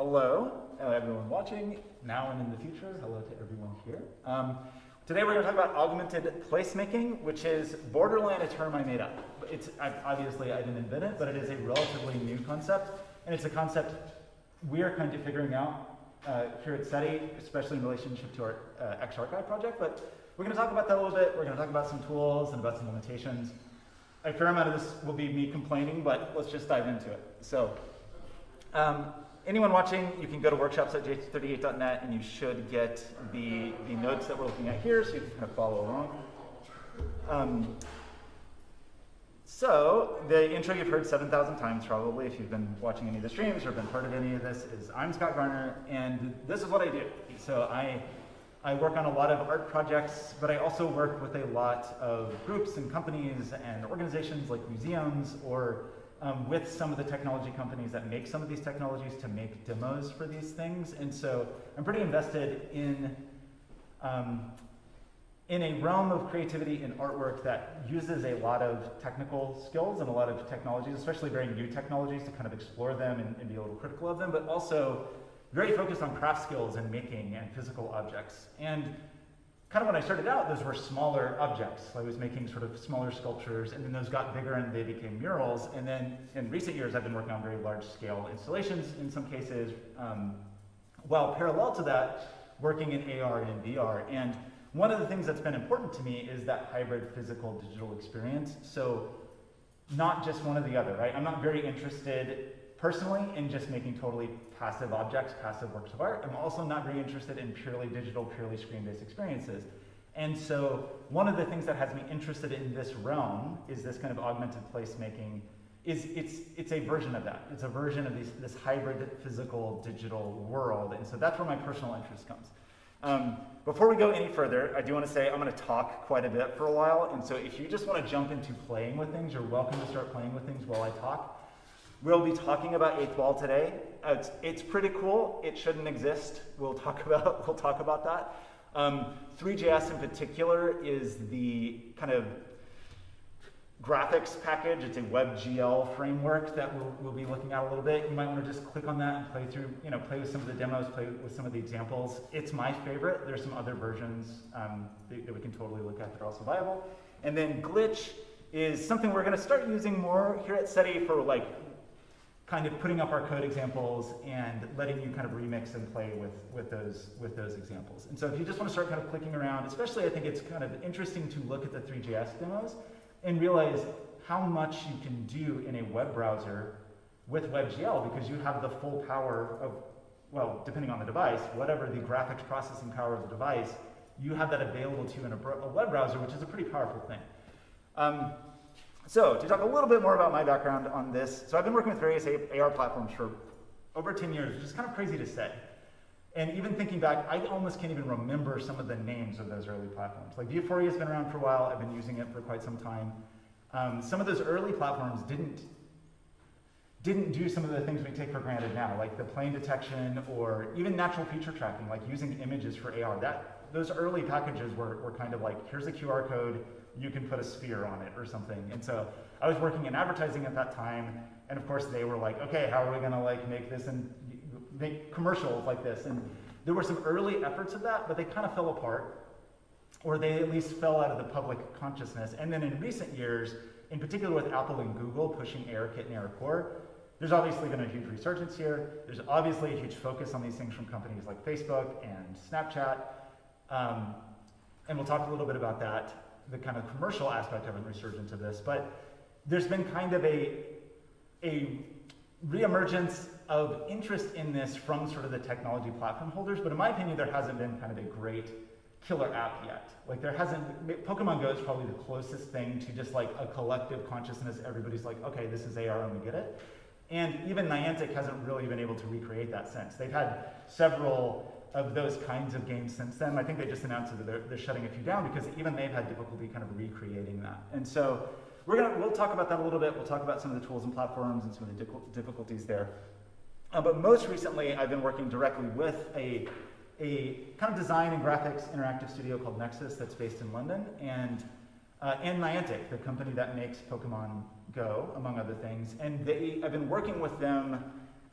Hello, everyone watching, now and in the future. Hello to everyone here. Today we're going to talk about augmented placemaking, which is borderline a term I made up. Obviously, I didn't invent it, but it is a relatively new concept, and it's a concept we are kind of figuring out here at SETI, especially in relationship to our X-Archive project. But we're going to talk about that a little bit. We're going to talk about some tools and about some limitations. A fair amount of this will be me complaining, but let's just dive into it. So, anyone watching, you can go to workshops.j38.net and you should get the notes that we're looking at here, so you can kind of follow along. So, the intro you've heard 7,000 times probably if you've been watching any of the streams or been part of any of this is I'm Scott Garner, and this is what I do. So I work on a lot of art projects, but I also work with a lot of groups and companies and organizations like museums or with some of the technology companies that make some of these technologies to make demos for these things. And so I'm pretty invested in a realm of creativity in artwork that uses a lot of technical skills and a lot of technologies, especially very new technologies, to kind of explore them and be a little critical of them, but also very focused on craft skills and making and physical objects. And kind of when I started out, those were smaller objects. I was making sort of smaller sculptures, and then those got bigger and they became murals. And then in recent years, I've been working on very large scale installations in some cases, while parallel to that, working in AR and in VR. And one of the things that's been important to me is that hybrid physical digital experience. So not just one or the other, right? I'm not very interested personally in just making totally passive objects, passive works of art. I'm also not very interested in purely digital, purely screen-based experiences. And so one of the things that has me interested in this realm is this kind of augmented placemaking. It's a version of that. It's a version of this hybrid physical digital world. And so that's where my personal interest comes. Before we go any further, I do want to say I'm going to talk quite a bit for a while. And so if you just want to jump into playing with things, you're welcome to start playing with things while I talk. We'll be talking about 8th Ball today. It's pretty cool. It shouldn't exist. We'll talk about that. 3JS in particular is the kind of graphics package. It's a WebGL framework that we'll be looking at a little bit. You might want to just click on that and play through, play with some of the demos, play with some of the examples. It's my favorite. There's some other versions that we can totally look at that are also viable. And then Glitch is something we're going to start using more here at SETI for kind of putting up our code examples and letting you kind of remix and play with those examples. And so if you just want to start kind of clicking around, especially I think it's kind of interesting to look at the 3JS demos and realize how much you can do in a web browser with WebGL, because you have the full power of, well, depending on the device, whatever the graphics processing power of the device, you have that available to you in a web browser, which is a pretty powerful thing. So to talk a little bit more about my background on this, so I've been working with various AR platforms for over 10 years, which is kind of crazy to say. And even thinking back, I almost can't even remember some of the names of those early platforms. Like Vueforia has been around for a while. I've been using it for quite some time. Some of those early platforms didn't do some of the things we take for granted now, like the plane detection or even natural feature tracking, like using images for AR. Those early packages were kind of like, here's a QR code, you can put a sphere on it or something. And so I was working in advertising at that time, and of course they were like, okay, how are we gonna make this and make commercials like this? And there were some early efforts of that, but they kind of fell apart, or they at least fell out of the public consciousness. And then in recent years, in particular with Apple and Google pushing ARKit and ARCore, there's obviously been a huge resurgence here. There's obviously a huge focus on these things from companies like Facebook and Snapchat. And we'll talk a little bit about that, the kind of commercial aspect of a resurgence of this. But there's been kind of a reemergence of interest in this from sort of the technology platform holders. But in my opinion, there hasn't been kind of a great killer app yet. Like there hasn't, Pokemon Go is probably the closest thing to just like a collective consciousness. Everybody's like, okay, this is AR and we get it. And even Niantic hasn't really been able to recreate that since. They've had several of those kinds of games since then. I think they just announced that they're shutting a few down because even they've had difficulty kind of recreating that. And so we'll talk about that a little bit. We'll talk about some of the tools and platforms and some of the difficulties there. But most recently, I've been working directly with a kind of design and graphics interactive studio called Nexus that's based in London, and Niantic, the company that makes Pokemon Go, among other things. And I've been working with them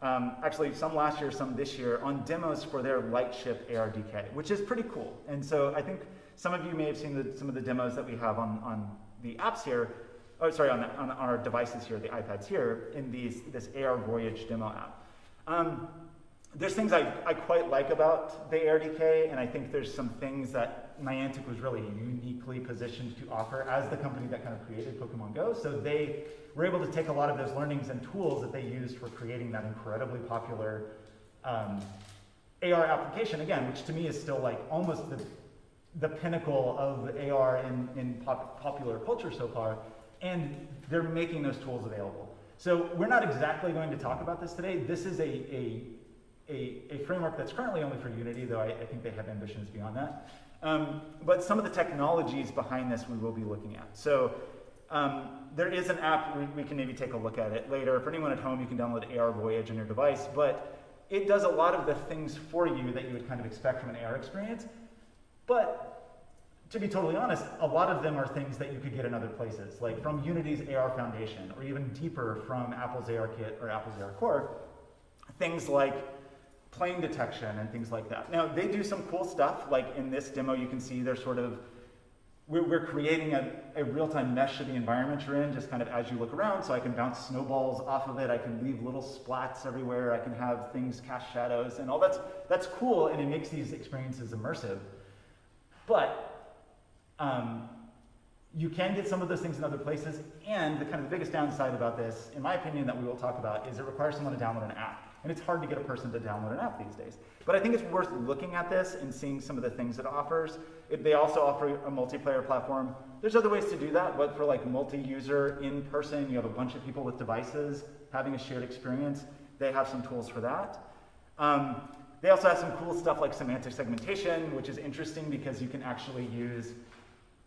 actually some last year, some this year, on demos for their Lightship ARDK, which is pretty cool. And so I think some of you may have seen some of the demos that we have on the apps here, oh, sorry, on our devices here, the iPads here, in this AR Voyage demo app. There's things I quite like about the ARDK, and I think there's some things that Niantic was really uniquely positioned to offer as the company that kind of created Pokemon Go. So they were able to take a lot of those learnings and tools that they used for creating that incredibly popular AR application, again, which to me is still like almost the pinnacle of AR in popular culture so far, and they're making those tools available. So we're not exactly going to talk about this today. This is a framework that's currently only for Unity, though I think they have ambitions beyond that. But some of the technologies behind this we will be looking at. So there is an app, we can maybe take a look at it later. For anyone at home, you can download AR Voyage on your device, but it does a lot of the things for you that you would kind of expect from an AR experience. But to be totally honest, a lot of them are things that you could get in other places, like from Unity's AR Foundation, or even deeper from Apple's AR Kit or Apple's AR Core, things like plane detection and things like that. Now, they do some cool stuff, like in this demo you can see they're sort of, we're creating a real-time mesh of the environment you're in, just kind of as you look around, so I can bounce snowballs off of it, I can leave little splats everywhere, I can have things cast shadows, and all that's cool, and it makes these experiences immersive. But you can get some of those things in other places, and the kind of the biggest downside about this, in my opinion, that we will talk about, is it requires someone to download an app. And it's hard to get a person to download an app these days. But I think it's worth looking at this and seeing some of the things it offers. They also offer a multiplayer platform. There's other ways to do that, but for like multi-user, in-person, you have a bunch of people with devices having a shared experience. They have some tools for that. They also have some cool stuff like semantic segmentation, which is interesting because you can actually use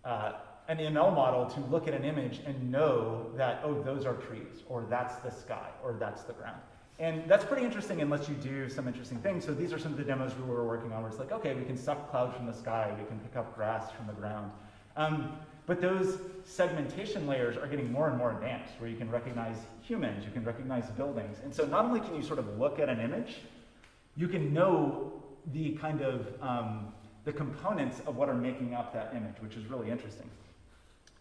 an ML model to look at an image and know that, oh, those are trees, or that's the sky, or that's the ground. And that's pretty interesting and lets you do some interesting things. So these are some of the demos we were working on where it's like, okay, we can suck clouds from the sky, we can pick up grass from the ground. But those segmentation layers are getting more and more advanced, where you can recognize humans, you can recognize buildings. And so not only can you sort of look at an image, you can know the kind of the components of what are making up that image, which is really interesting.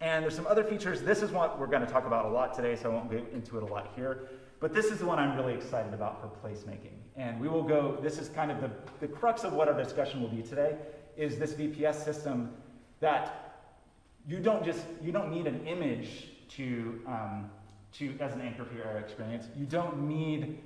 And there's some other features. This is what we're going to talk about a lot today, so I won't get into it a lot here. But this is the one I'm really excited about for placemaking. And we will go, this is kind of the crux of what our discussion will be today, is this VPS system that you don't need an image to as an anchor for your AR experience. You don't need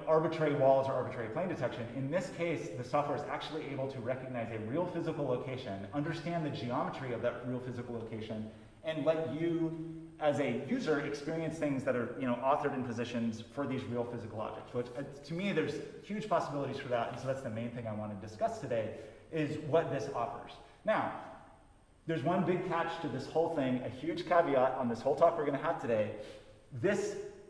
arbitrary walls or arbitrary plane detection. In this case, the software is actually able to recognize a real physical location, understand the geometry of that real physical location, and let you, as a user, experience things that are authored in positions for these real physical objects. Which, to me, there's huge possibilities for that, and so that's the main thing I want to discuss today, is what this offers. Now, there's one big catch to this whole thing, a huge caveat on this whole talk we're going to have today.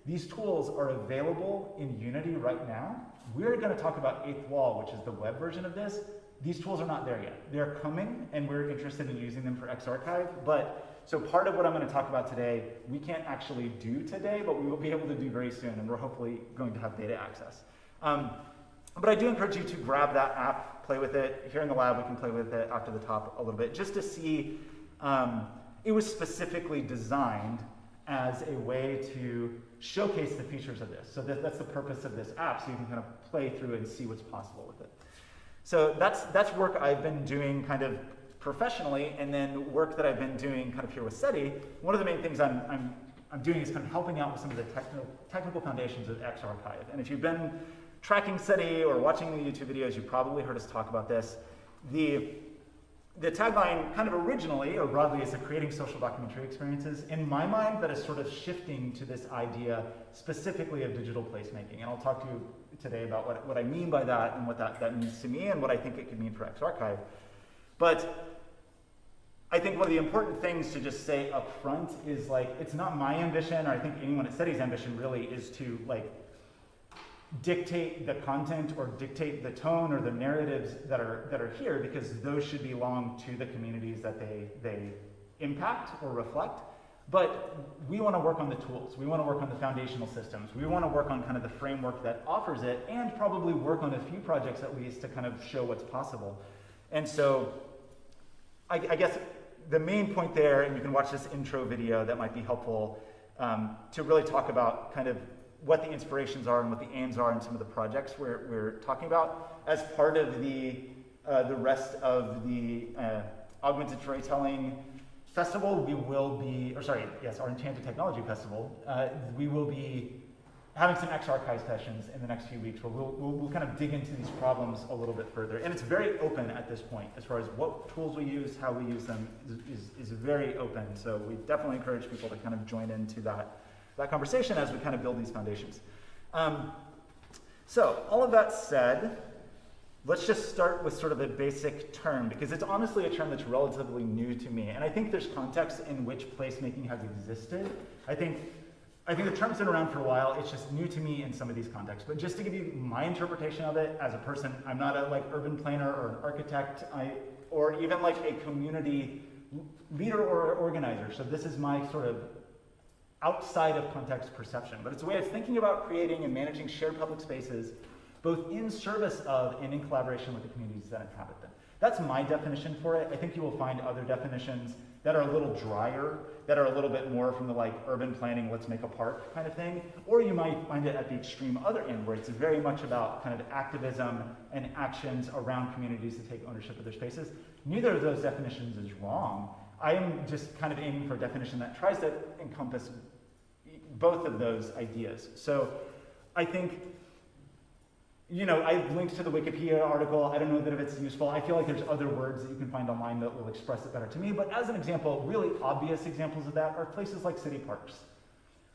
These tools are available in Unity right now. We're going to talk about Eighth Wall, which is the web version of this. These tools are not there yet. They're coming, and we're interested in using them for Xarchive. So part of what I'm going to talk about today, we can't actually do today, but we will be able to do very soon, and we're hopefully going to have data access. But I do encourage you to grab that app, play with it. Here in the lab, we can play with it after the talk a little bit, just to see. It was specifically designed as a way to showcase the features of this. So that's the purpose of this app, so you can kind of play through and see what's possible with it. So that's work I've been doing kind of professionally, and then work that I've been doing kind of here with SETI. One of the main things I'm doing is kind of helping out with some of the technical foundations of Xarchive. And if you've been tracking SETI or watching the YouTube videos, you've probably heard us talk about this. The tagline kind of originally, or broadly, is creating social documentary experiences. In my mind, that is sort of shifting to this idea specifically of digital placemaking. And I'll talk to you today about what I mean by that and what that means to me and what I think it could mean for Xarchive. But I think one of the important things to just say up front is, like, it's not my ambition, or I think anyone at SETI's ambition really, is to like dictate the content or dictate the tone or the narratives that are here, because those should belong to the communities that they impact or reflect. But we want to work on the tools. We want to work on the foundational systems. We want to work on kind of the framework that offers it, and probably work on a few projects at least to kind of show what's possible. And so I guess the main point there, and you can watch this intro video that might be helpful to really talk about kind of what the inspirations are and what the aims are in some of the projects we're talking about as part of the rest of the Augmented Retelling Festival. We will be, our Enchanted Technology Festival. We will be having some X-Archive sessions in the next few weeks where we'll kind of dig into these problems a little bit further. And it's very open at this point as far as what tools we use, how we use them is very open. So we definitely encourage people to kind of join into that conversation as we kind of build these foundations. So all of that said, let's just start with sort of a basic term, because it's honestly a term that's relatively new to me. And I think there's context in which placemaking has existed. I think the term's been around for a while. It's just new to me in some of these contexts. But just to give you my interpretation of it as a person, I'm not a urban planner or an architect, or even like a community leader or organizer. So this is my sort of outside of context perception. But it's a way of thinking about creating and managing shared public spaces, both in service of and in collaboration with the communities that inhabit them. That's my definition for it. I think you will find other definitions that are a little drier, that are a little bit more from the urban planning, let's make a park kind of thing. Or you might find it at the extreme other end, where it's very much about kind of activism and actions around communities to take ownership of their spaces. Neither of those definitions is wrong. I am just kind of aiming for a definition that tries to encompass both of those ideas. So I think, I've linked to the Wikipedia article. I don't know that if it's useful. I feel like there's other words that you can find online that will express it better to me. But as an example, really obvious examples of that are places like city parks.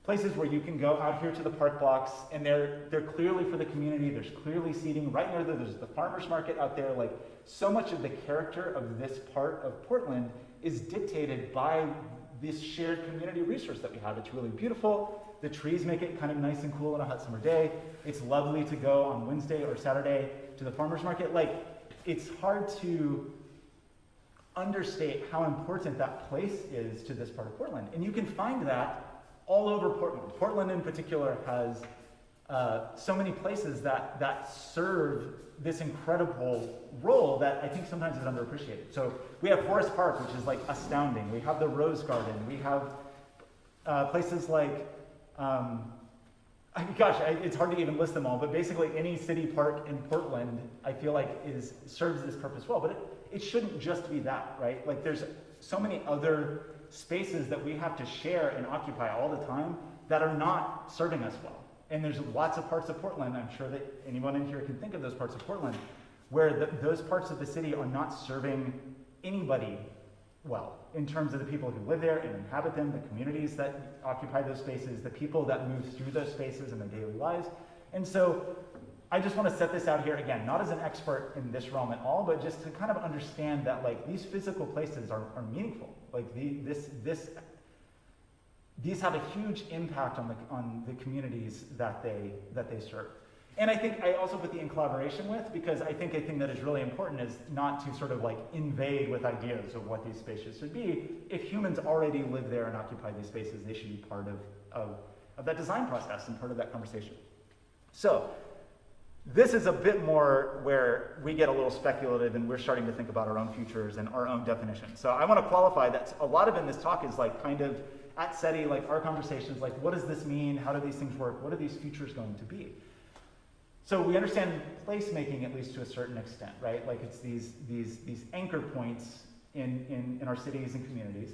Places where you can go out here to the park blocks, and they're clearly for the community. There's clearly seating. Right near there's the farmer's market out there. So much of the character of this part of Portland is dictated by this shared community resource that we have. It's really beautiful. The trees make it kind of nice and cool on a hot summer day. It's lovely to go on Wednesday or Saturday to the farmer's market. It's hard to understate how important that place is to this part of Portland. And you can find that all over Portland. Portland in particular has so many places that serve this incredible role that I think sometimes is underappreciated. So we have Forest Park, which is astounding. We have the Rose Garden. We have places like, it's hard to even list them all, but basically any city park in Portland, I feel like serves this purpose well. But it shouldn't just be that, right? There's so many other spaces that we have to share and occupy all the time that are not serving us well. And there's lots of parts of Portland, I'm sure that anyone in here can think of those parts of Portland, where those parts of the city are not serving anybody well, in terms of the people who live there and inhabit them, the communities that occupy those spaces, the people that move through those spaces in their daily lives. And so I just want to set this out here again, not as an expert in this realm at all, but just to kind of understand that these physical places are meaningful. These have a huge impact on the communities that they serve. And I think I also put the in collaboration with, because I think a thing that is really important is not to sort of invade with ideas of what these spaces should be. If humans already live there and occupy these spaces, they should be part of that design process and part of that conversation. So this is a bit more where we get a little speculative and we're starting to think about our own futures and our own definitions. So I want to qualify that a lot of in this talk is kind of at SETI, our conversations, what does this mean? How do these things work? What are these futures going to be? So we understand placemaking, at least to a certain extent, right? It's these anchor points in our cities and communities.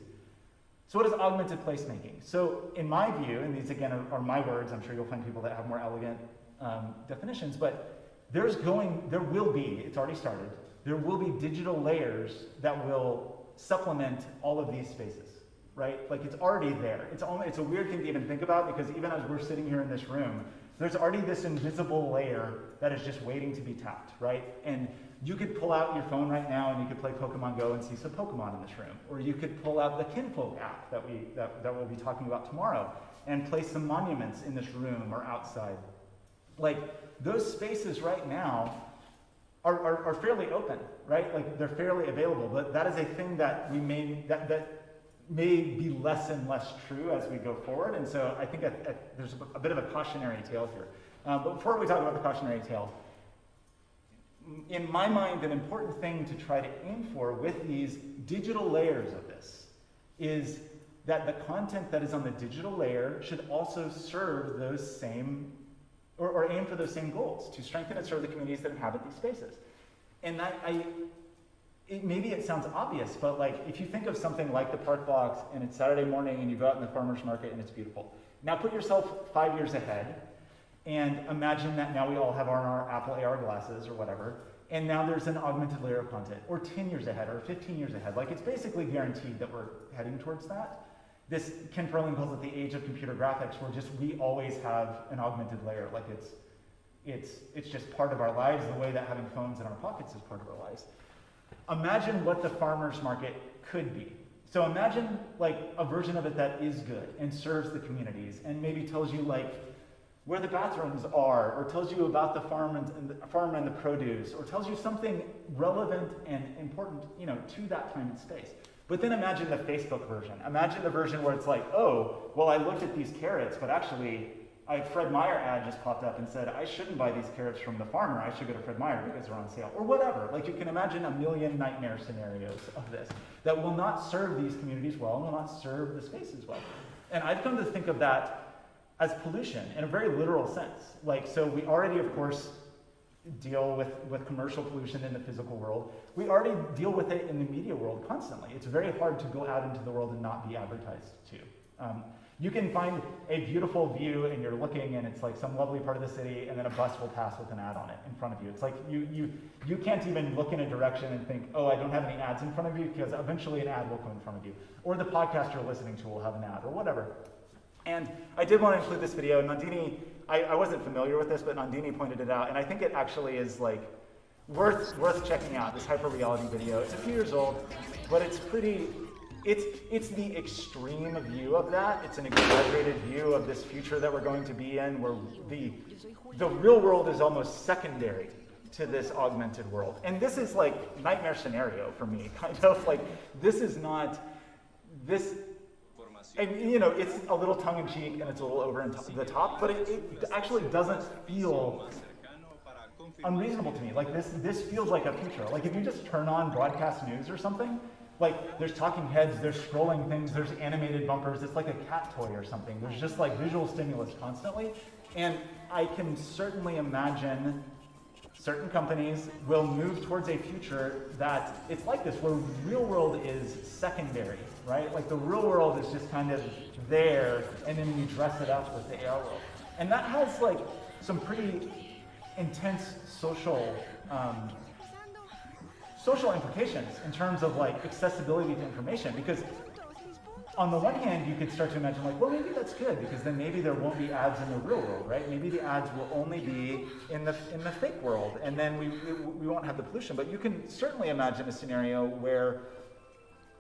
So what is augmented placemaking? So in my view, and these again are my words, I'm sure you'll find people that have more elegant definitions, but there will be, it's already started, there will be digital layers that will supplement all of these spaces, right? It's already there. It's a weird thing to even think about, because even as we're sitting here in this room, there's already this invisible layer that is just waiting to be tapped, right? And you could pull out your phone right now and you could play Pokemon Go and see some Pokemon in this room. Or you could pull out the Kinfolk App that we'll be talking about tomorrow and place some monuments in this room or outside. Those spaces right now are fairly open, right? They're fairly available, but that is a thing that may be less and less true as we go forward. And so I think there's a bit of a cautionary tale here. But before we talk about the cautionary tale, in my mind, an important thing to try to aim for with these digital layers of this is that the content that is on the digital layer should also serve those same, or aim for those same goals, to strengthen and serve the communities that inhabit these spaces. And maybe it sounds obvious, but like if you think of something like the Park Blocks and it's Saturday morning and you go out in the farmer's market and it's beautiful. Now put yourself 5 years ahead and imagine that now we all have our Apple AR glasses or whatever, and now there's an augmented layer of content, or 10 years ahead, or 15 years ahead. Like it's basically guaranteed that we're heading towards that. This, Ken Perlin calls it the age of computer graphics, where just we always have an augmented layer. Like it's just part of our lives, the way that having phones in our pockets is part of our lives. Imagine what the farmer's market could be. So imagine like a version of it that is good and serves the communities and maybe tells you like where the bathrooms are, or tells you about the farm and the produce, or tells you something relevant and important, you know, to that time and space. But then imagine the Facebook version. Imagine the version where it's like, oh, well, I looked at these carrots, but actually, Fred Meyer ad just popped up and said, I shouldn't buy these carrots from the farmer. I should go to Fred Meyer because they're on sale, or whatever. Like you can imagine a million nightmare scenarios of this that will not serve these communities well and will not serve the spaces well. And I've come to think of that as pollution in a very literal sense. Like, so we already, of course, deal with commercial pollution in the physical world. We already deal with it in the media world constantly. It's very hard to go out into the world and not be advertised to. You can find a beautiful view and you're looking and it's like some lovely part of the city and then a bus will pass with an ad on it in front of you. It's like you can't even look in a direction and think, oh, I don't have any ads in front of you, because eventually an ad will come in front of you. Or the podcast you're listening to will have an ad or whatever. And I did want to include this video. Nandini, I wasn't familiar with this, but Nandini pointed it out, and I think it actually is like worth checking out, this hyper-reality video. It's a few years old, but it's pretty, it's the extreme view of that. It's an exaggerated view of this future that we're going to be in, where the real world is almost secondary to this augmented world. And this is like nightmare scenario for me, kind of like, this is not, this, and you know, it's a little tongue-in-cheek and it's a little over the top, but it actually doesn't feel unreasonable to me. Like this feels like a future. Like if you just turn on broadcast news or something, like there's talking heads, there's scrolling things, there's animated bumpers, it's like a cat toy or something. There's just like visual stimulus constantly. And I can certainly imagine certain companies will move towards a future that it's like this, where real world is secondary, right? Like the real world is just kind of there, and then we dress it up with the AR world. And that has like some pretty intense social implications in terms of like accessibility to information, because on the one hand, you could start to imagine like, well, maybe that's good, because then maybe there won't be ads in the real world, right? Maybe the ads will only be in the fake world, and then we won't have the pollution. But you can certainly imagine a scenario where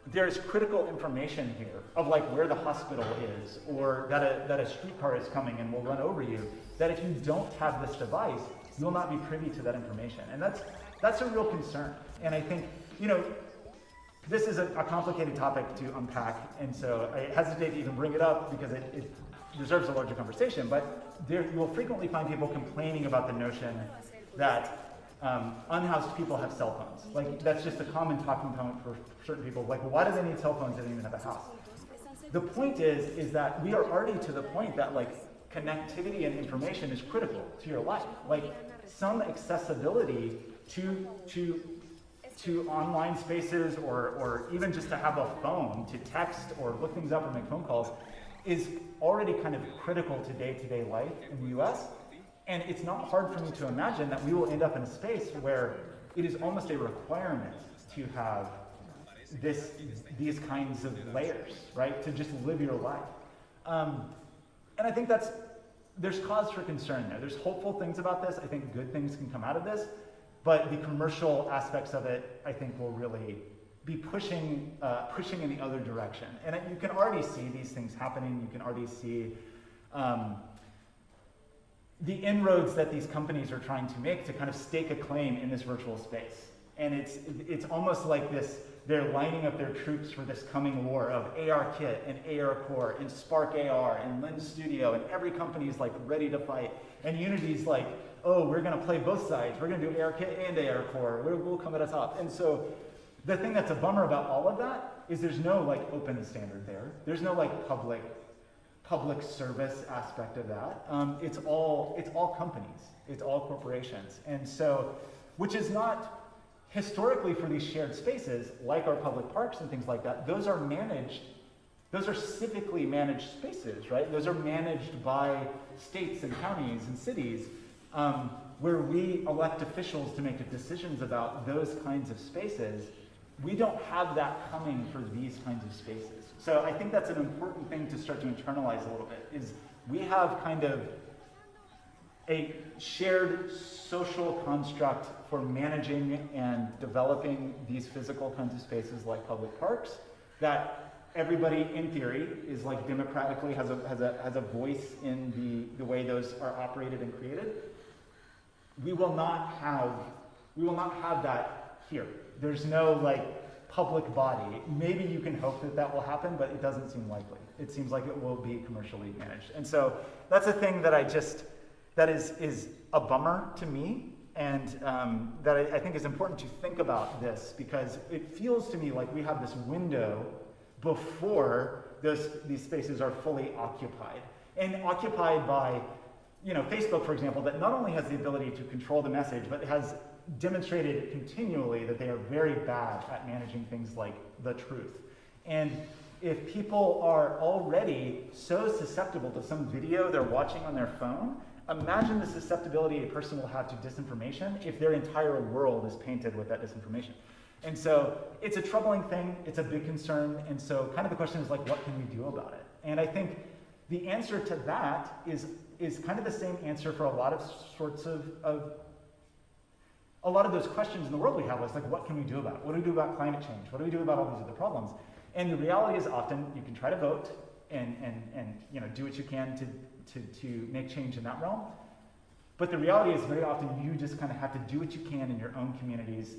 there's critical information here of like where the hospital is, or that a streetcar is coming and will run over you, that if you don't have this device, you'll not be privy to that information. And that's a real concern. And I think, you know, this is a complicated topic to unpack, and so I hesitate to even bring it up because it deserves a larger conversation, but you will frequently find people complaining about the notion that unhoused people have cell phones. Like, that's just a common talking point for certain people. Like, well, why do they need cell phones? They don't even have a house. The point is that we are already to the point that, like, connectivity and information is critical to your life. Like, some accessibility to online spaces, or even just to have a phone to text or look things up or make phone calls is already kind of critical to day-to-day life in the US. And it's not hard for me to imagine that we will end up in a space where it is almost a requirement to have these kinds of layers, right? To just live your life. And I think there's cause for concern there. There's hopeful things about this. I think good things can come out of this. But the commercial aspects of it, I think, will really be pushing in the other direction. And you can already see these things happening. You can already see the inroads that these companies are trying to make to kind of stake a claim in this virtual space. And it's almost like this, they're lining up their troops for this coming war of ARKit and AR Core and Spark AR and Lens Studio, and every company's like ready to fight. And Unity's like, oh, we're gonna play both sides. We're gonna do ARKit and AR Core. We'll come at the top. And so the thing that's a bummer about all of that is there's no like open standard there. There's no like public service aspect of that. It's all companies. It's all corporations. And so, which is not historically for these shared spaces, like our public parks and things like that, those are managed, those are civically managed spaces, right? Those are managed by states and counties and cities, where we elect officials to make decisions about those kinds of spaces. We don't have that coming for these kinds of spaces. So I think that's an important thing to start to internalize a little bit, is we have kind of a shared social construct for managing and developing these physical kinds of spaces like public parks that everybody in theory is like democratically has a voice in the way those are operated and created. We will not have that here. There's no like public body. Maybe you can hope that that will happen, but it doesn't seem likely. It seems like it will be commercially managed. And so that's a thing that that is a bummer to me, and that I think is important to think about this, because it feels to me like we have this window before these spaces are fully occupied. And occupied by, Facebook, for example, that not only has the ability to control the message, but has demonstrated continually that they are very bad at managing things like the truth. And if people are already so susceptible to some video they're watching on their phone, imagine the susceptibility a person will have to disinformation if their entire world is painted with that disinformation. And so it's a troubling thing, it's a big concern, and so kind of the question is like, what can we do about it? And I think the answer to that is kind of the same answer for a lot of sorts of a lot of those questions in the world we have, is like, what can we do about it? What do we do about climate change? What do we do about all these other problems? And the reality is often you can try to vote and do what you can to make change in that realm. But the reality is very often you just kind of have to do what you can in your own communities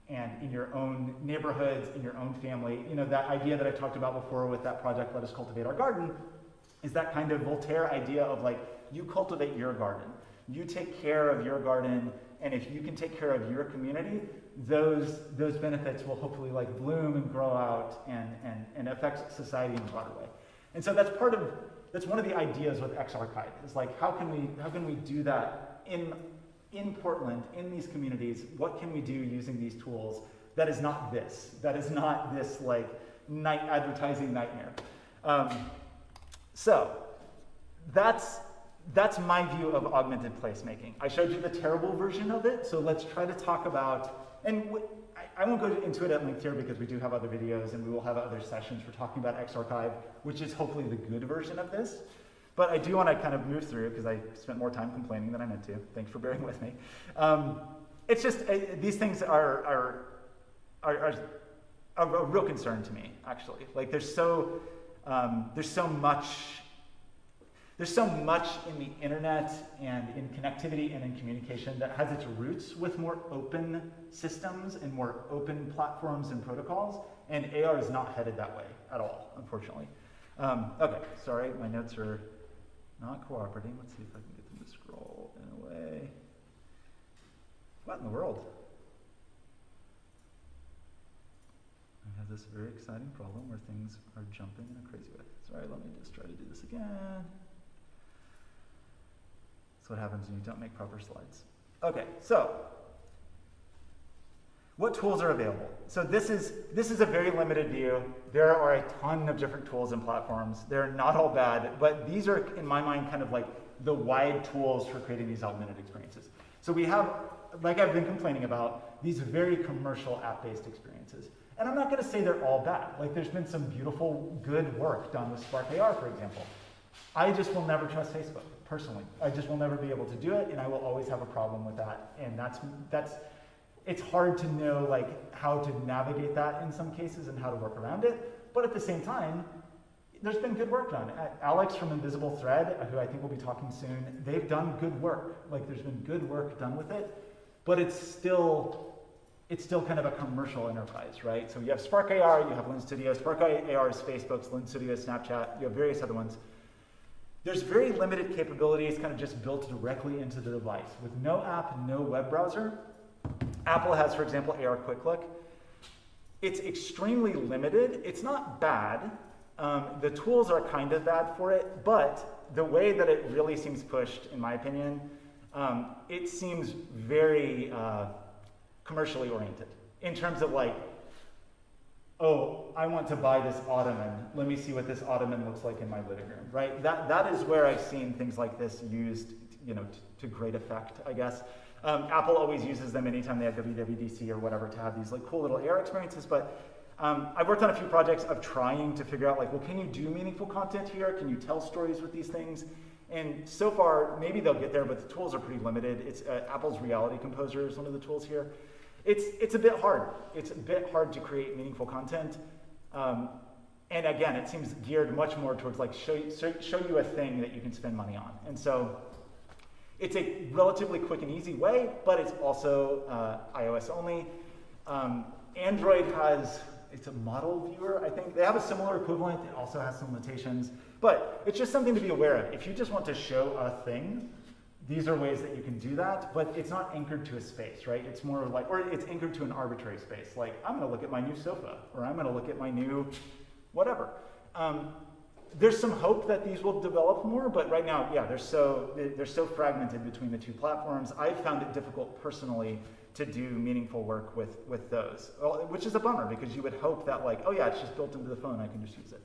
and in your own neighborhoods, in your own family. That idea that I talked about before with that project, Let Us Cultivate Our Garden, is that kind of Voltaire idea of like, you cultivate your garden. You take care of your garden, and if you can take care of your community, those benefits will hopefully like bloom and grow out and affect society in a broader way. And so that's one of the ideas with XArchive, is like, how can we do that in Portland, in these communities? What can we do using these tools that is not this like advertising nightmare? So that's my view of augmented placemaking. I showed you the terrible version of it, so let's try to talk about, and I won't go into it at length here because we do have other videos and we will have other sessions for talking about XArchive, which is hopefully the good version of this. But I do want to kind of move through because I spent more time complaining than I meant to. Thanks for bearing with me. It's just, these things are a real concern to me, actually. Like there's so much in the internet and in connectivity and in communication that has its roots with more open systems and more open platforms and protocols, and AR is not headed that way at all, unfortunately. Okay, sorry, my notes are not cooperating. Let's see if I can get them to scroll in a way. What in the world? I have this very exciting problem where things are jumping in a crazy way. Sorry, let me just try to do this again. That's what happens when you don't make proper slides. Okay, so what tools are available? So this is a very limited view. There are a ton of different tools and platforms. They're not all bad, but these are, in my mind, kind of like the wide tools for creating these augmented experiences. So we have, like I've been complaining about, these very commercial app-based experiences. And I'm not going to say they're all bad. Like there's been some beautiful, good work done with Spark AR, for example. I just will never trust Facebook, personally. I just will never be able to do it, and I will always have a problem with that. And it's hard to know like how to navigate that in some cases and how to work around it. But at the same time, there's been good work done. Alex from Invisible Thread, who I think will be talking soon, they've done good work. Like there's been good work done with it, but it's still it's still kind of a commercial enterprise, right? So you have Spark AR, you have Lens Studio. Spark AR is Facebook's, Lens Studio is Snapchat, you have various other ones. There's very limited capabilities kind of just built directly into the device. With no app, no web browser. Apple has, for example, AR Quick Look. It's extremely limited. It's not bad. The tools are kind of bad for it, but the way that it really seems pushed, in my opinion, it seems very commercially oriented in terms of like, oh, I want to buy this ottoman. Let me see what this ottoman looks like in my living room, right? That is where I've seen things like this used, to great effect, I guess. Apple always uses them anytime they have WWDC or whatever to have these like cool little AR experiences, but I've worked on a few projects of trying to figure out like, well, can you do meaningful content here? Can you tell stories with these things? And so far, maybe they'll get there, but the tools are pretty limited. It's Apple's Reality Composer is one of the tools here. It's a bit hard. It's a bit hard to create meaningful content. And again, it seems geared much more towards like show you a thing that you can spend money on. And so it's a relatively quick and easy way, but it's also iOS only. Android it's a model viewer, I think. They have a similar equivalent. It also has some limitations, but it's just something to be aware of. If you just want to show a thing, these are ways that you can do that, but it's not anchored to a space, right? It's more like, or it's anchored to an arbitrary space. Like, I'm gonna look at my new sofa, or I'm gonna look at my new whatever. There's some hope that these will develop more, but right now, yeah, they're so fragmented between the two platforms. I've found it difficult personally to do meaningful work with those, which is a bummer because you would hope that like, oh yeah, it's just built into the phone, I can just use it.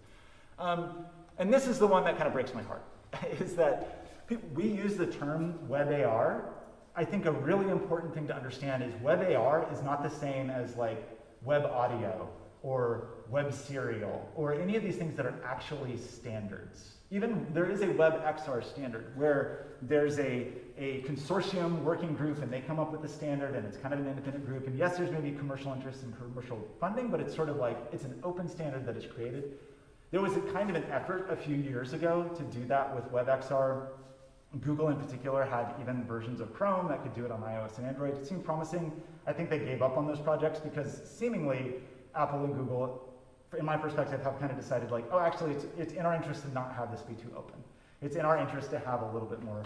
And this is the one that kind of breaks my heart, is that we use the term Web AR. I think a really important thing to understand is Web AR is not the same as like web audio or web serial or any of these things that are actually standards. Even there is a Web XR standard where there's a consortium working group and they come up with the standard and it's kind of an independent group. And yes, there's maybe commercial interest and commercial funding, but it's sort of like, it's an open standard that is created. There was a kind of an effort a few years ago to do that with Web XR. Google in particular had even versions of Chrome that could do it on iOS and Android. It seemed promising. I think they gave up on those projects because seemingly Apple and Google, in my perspective, have kind of decided like, oh, actually it's in our interest to not have this be too open. It's in our interest to have a little bit more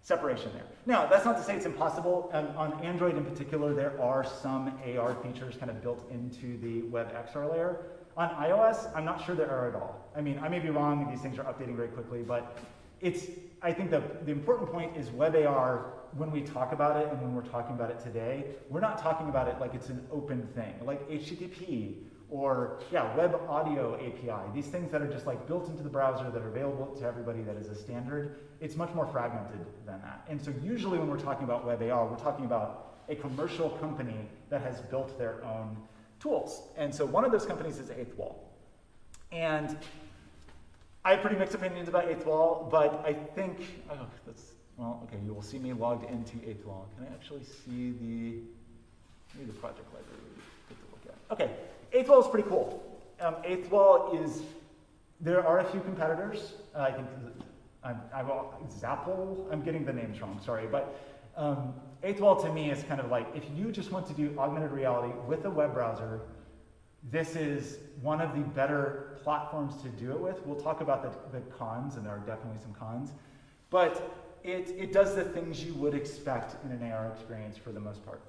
separation there. Now, that's not to say it's impossible. On Android in particular, there are some AR features kind of built into the Web XR layer. On iOS, I'm not sure there are at all. I mean, I may be wrong, these things are updating very quickly, but I think the important point is Web AR, when we talk about it and when we're talking about it today, we're not talking about it like it's an open thing, like HTTP or web audio API, these things that are just like built into the browser that are available to everybody that is a standard. It's much more fragmented than that. And so usually when we're talking about Web AR, we're talking about a commercial company that has built their own tools. And so one of those companies is Eighth Wall. And I have pretty mixed opinions about Eighth Wall, but I think, you will see me logged into Eighth Wall. Can I actually see maybe the project library we get to look at? Okay, Eighth Wall is pretty cool. Eighth Wall there are a few competitors. I think, Zapple, I'm getting the names wrong, sorry, but Eighth Wall to me is kind of like, if you just want to do augmented reality with a web browser, this is one of the better platforms to do it with. We'll talk about the cons, and there are definitely some cons, but it does the things you would expect in an AR experience for the most part.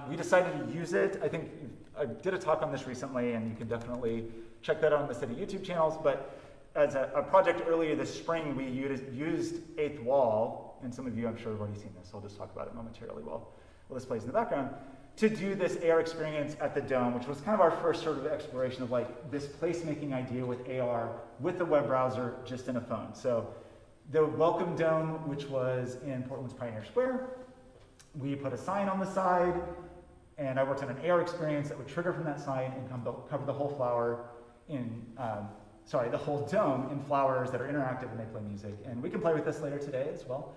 We decided to use it. I think I did a talk on this recently, and you can definitely check that out on the city YouTube channels, but as a project earlier this spring, we used Eighth Wall, and some of you I'm sure have already seen this, so I'll just talk about it momentarily while this plays in the background, to do this AR experience at the Dome, which was kind of our first sort of exploration of like this placemaking idea with AR with the web browser just in a phone. So the Welcome Dome, which was in Portland's Pioneer Square, we put a sign on the side, and I worked on an AR experience that would trigger from that sign and cover the whole the whole dome in flowers that are interactive and they play music. And we can play with this later today as well.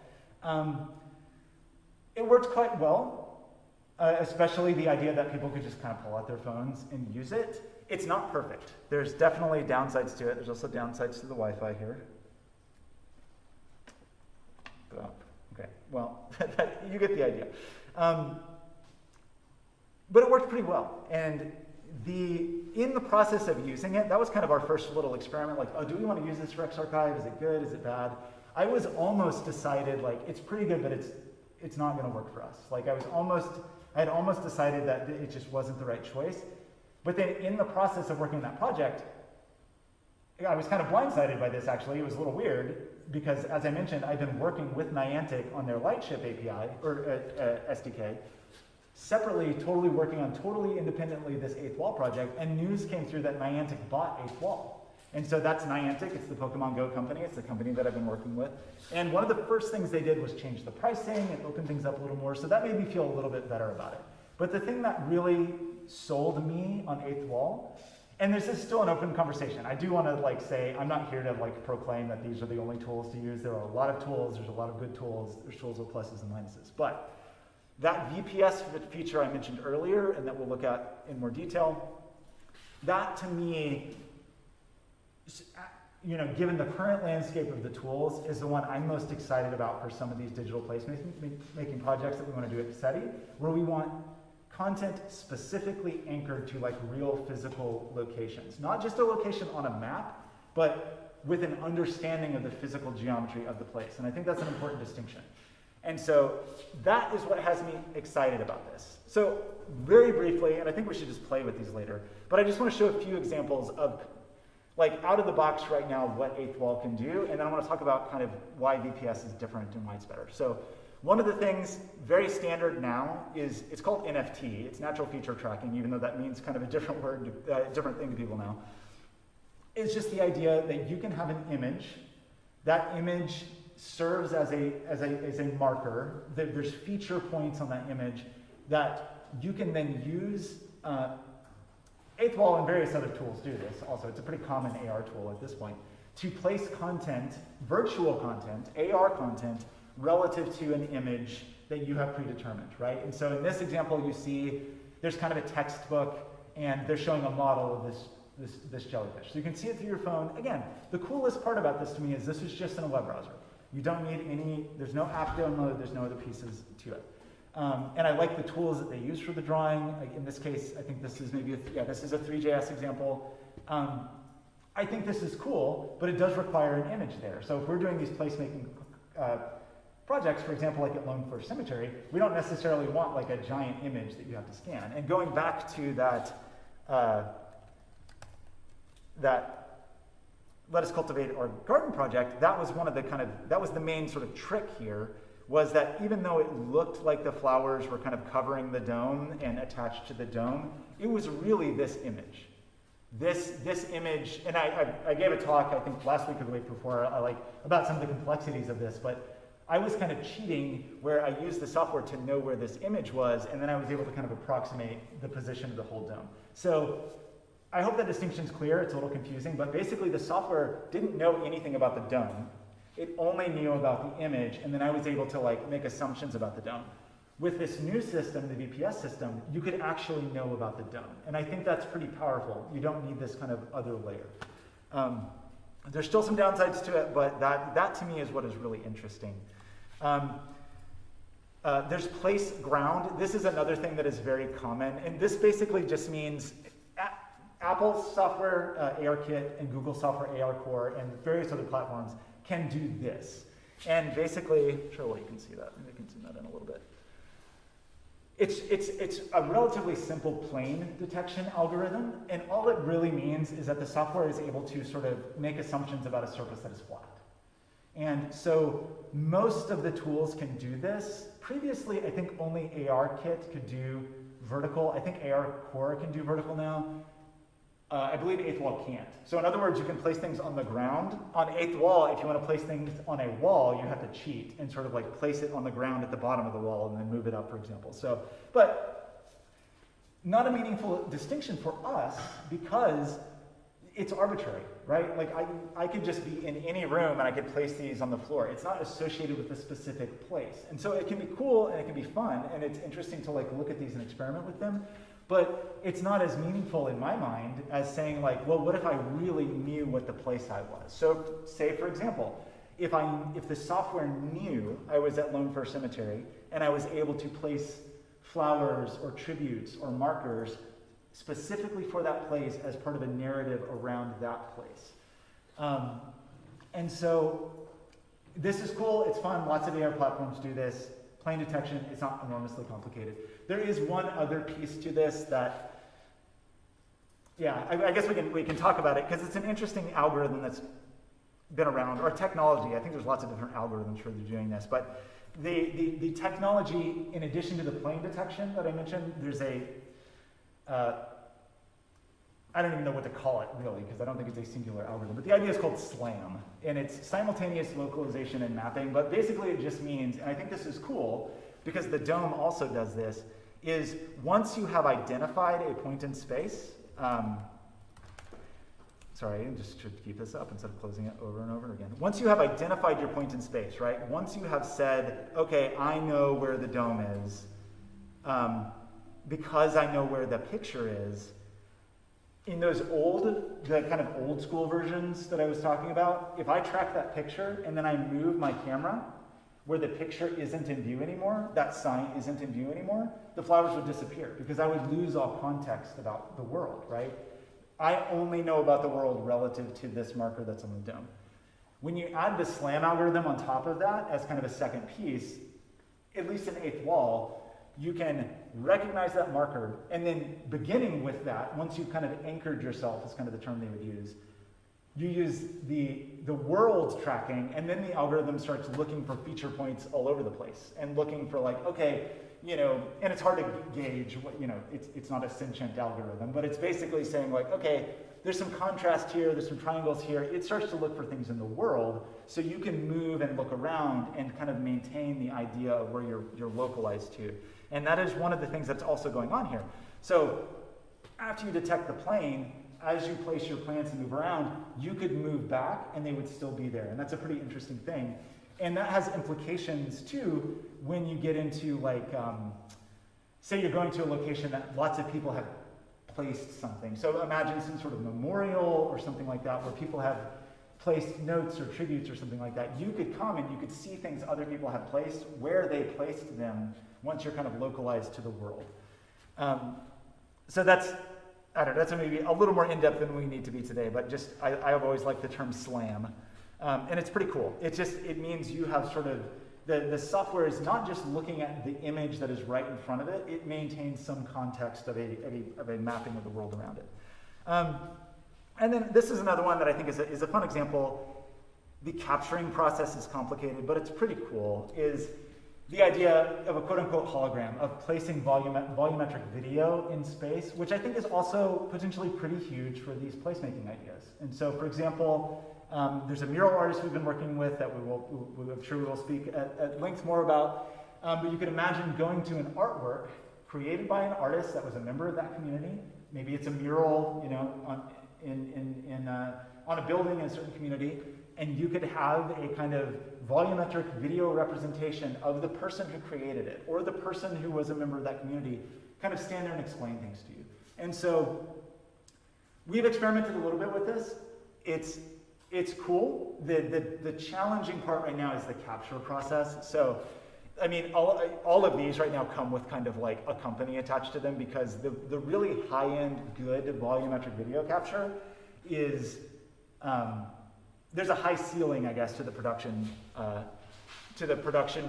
It worked quite well. Especially the idea that people could just kind of pull out their phones and use it. It's not perfect. There's definitely downsides to it. There's also downsides to the Wi-Fi here. Okay, well, you get the idea. but it worked pretty well. And in the process of using it, that was kind of our first little experiment, like, oh, do we want to use this for Xarchive? Is it good? Is it bad? I was almost decided, like, it's pretty good, but it's not going to work for us. Like, I had almost decided that it just wasn't the right choice. But then in the process of working on that project, I was kind of blindsided by this, actually. It was a little weird, because as I mentioned, I've been working with Niantic on their Lightship API, or SDK, separately, totally working on totally independently this Eighth Wall project, and news came through that Niantic bought Eighth Wall. And so that's Niantic, it's the Pokemon Go company, it's the company that I've been working with. And one of the first things they did was change the pricing and open things up a little more, so that made me feel a little bit better about it. But the thing that really sold me on Eighth Wall, and this is still an open conversation. I do want to like say, I'm not here to like proclaim that these are the only tools to use. There are a lot of tools, there's a lot of good tools, there's tools with pluses and minuses. But that VPS feature I mentioned earlier, and that we'll look at in more detail, that to me, given the current landscape of the tools, is the one I'm most excited about for some of these digital placemaking projects that we want to do at SETI, where we want content specifically anchored to like real physical locations. Not just a location on a map, but with an understanding of the physical geometry of the place. And I think that's an important distinction. And so that is what has me excited about this. So very briefly, and I think we should just play with these later, but I just want to show a few examples of like out of the box right now what Eighth Wall can do, and then I want to talk about kind of why VPS is different and why it's better. So one of the things very standard now is, it's called NFT. It's natural feature tracking, even though that means kind of a different word, different thing to people now. It's just the idea that you can have an image. That image serves as a marker. There's feature points on that image that you can then use. Eighth Wall and various other tools do this also. It's a pretty common AR tool at this point, to place content, virtual content, AR content, relative to an image that you have predetermined, right? And so in this example, you see there's kind of a textbook, and they're showing a model of this jellyfish. So you can see it through your phone. Again, the coolest part about this to me is this is just in a web browser. You don't need there's no app download, there's no other pieces to it. And I like the tools that they use for the drawing. Like in this case, I think this is this is a 3JS example. I think this is cool, but it does require an image there. So if we're doing these placemaking projects, for example, like at Lone Fir Cemetery, we don't necessarily want like a giant image that you have to scan. And going back to that Let Us Cultivate Our Garden project, that was that was the main sort of trick here, was that even though it looked like the flowers were kind of covering the dome and attached to the dome, it was really this image. This image, and I gave a talk, I think last week or the week before, about some of the complexities of this, but I was kind of cheating where I used the software to know where this image was, and then I was able to kind of approximate the position of the whole dome. So I hope that distinction's clear. It's a little confusing, but basically the software didn't know anything about the dome. It only knew about the image, and then I was able to like make assumptions about the dome. With this new system, the VPS system, you could actually know about the dome. And I think that's pretty powerful. You don't need this kind of other layer. There's still some downsides to it, but that to me is what is really interesting. There's place ground. This is another thing that is very common. And this basically just means Apple's software ARKit and Google software AR Core and various other platforms can do this. And basically, you can see that. Maybe I can zoom that in a little bit. It's a relatively simple plane detection algorithm, and all it really means is that the software is able to sort of make assumptions about a surface that is flat. And so most of the tools can do this. Previously, I think only ARKit could do vertical. I think AR Core can do vertical now. I believe Eighth Wall can't. So in other words, you can place things on the ground. On Eighth Wall, if you want to place things on a wall, you have to cheat and sort of like place it on the ground at the bottom of the wall and then move it up, for example. So, but not a meaningful distinction for us because it's arbitrary, right? Like I could just be in any room and I could place these on the floor. It's not associated with a specific place. And so it can be cool and it can be fun and it's interesting to like look at these and experiment with them. But it's not as meaningful in my mind as saying like, well, what if I really knew what the play side was? So say, for example, if the software knew I was at Lone Fir Cemetery and I was able to place flowers or tributes or markers specifically for that place as part of a narrative around that place. And so this is cool, it's fun, lots of AR platforms do this. Plane detection, it's not enormously complicated. There is one other piece to this that, yeah, I guess we can talk about it because it's an interesting algorithm that's been around, or technology. I think there's lots of different algorithms for doing this, but the technology, in addition to the plane detection that I mentioned, there's a, I don't even know what to call it really, because I don't think it's a singular algorithm, but the idea is called SLAM, and it's simultaneous localization and mapping, but basically it just means, and I think this is cool, because the DOME also does this, is once you have identified a point in space, sorry, I just should keep this up instead of closing it over and over again. Once you have identified your point in space, right? Once you have said, okay, I know where the dome is, because I know where the picture is, in those the kind of old school versions that I was talking about, if I track that picture and then I move my camera where the picture isn't in view anymore, that sign isn't in view anymore, the flowers would disappear because I would lose all context about the world, right? I only know about the world relative to this marker that's on the dome. When you add the SLAM algorithm on top of that as kind of a second piece, at least in eighth wall, you can recognize that marker, and then beginning with that, once you've kind of anchored yourself, is kind of the term they would use, you use the world tracking, and then the algorithm starts looking for feature points all over the place, and looking for like, okay, you know, and it's hard to gauge what, you know, it's not a sentient algorithm, but it's basically saying like, okay, there's some contrast here, there's some triangles here. It starts to look for things in the world, so you can move and look around and kind of maintain the idea of where you're localized to. And that is one of the things that's also going on here. So after you detect the plane, as you place your plants and move around, you could move back and they would still be there. And that's a pretty interesting thing. And that has implications too when you get into like, say you're going to a location that lots of people have placed something. So imagine some sort of memorial or something like that where people have placed notes or tributes or something like that. You could come and you could see things other people have placed, where they placed them once you're kind of localized to the world. So that's, I don't know, that's maybe a little more in-depth than we need to be today, but just, I've always liked the term SLAM. And it's pretty cool. It means you have sort of, the software is not just looking at the image that is right in front of it, it maintains some context of a mapping of the world around it. And then this is another one that I think is a fun example. The capturing process is complicated, but it's pretty cool, is the idea of a quote-unquote hologram, of placing volumetric video in space, which I think is also potentially pretty huge for these placemaking ideas. And so, for example, there's a mural artist we've been working with that I'm sure we will speak at length more about. But you could imagine going to an artwork created by an artist that was a member of that community. Maybe it's a mural, you know, on a building in a certain community, and you could have a kind of volumetric video representation of the person who created it, or the person who was a member of that community, kind of stand there and explain things to you. And so we've experimented a little bit with this. It's cool. The challenging part right now is the capture process. So, I mean, all of these right now come with kind of like a company attached to them, because the really high-end, good volumetric video capture is, there's a high ceiling, I guess, to the production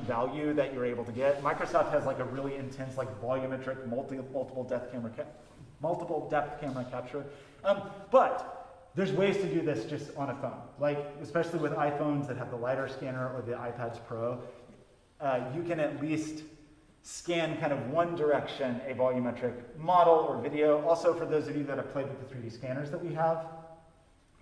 value that you're able to get. Microsoft has like a really intense, like volumetric, multiple depth camera capture. But there's ways to do this just on a phone, like especially with iPhones that have the LiDAR scanner or the iPads Pro. You can at least scan kind of one direction a volumetric model or video. Also, for those of you that have played with the 3D scanners that we have,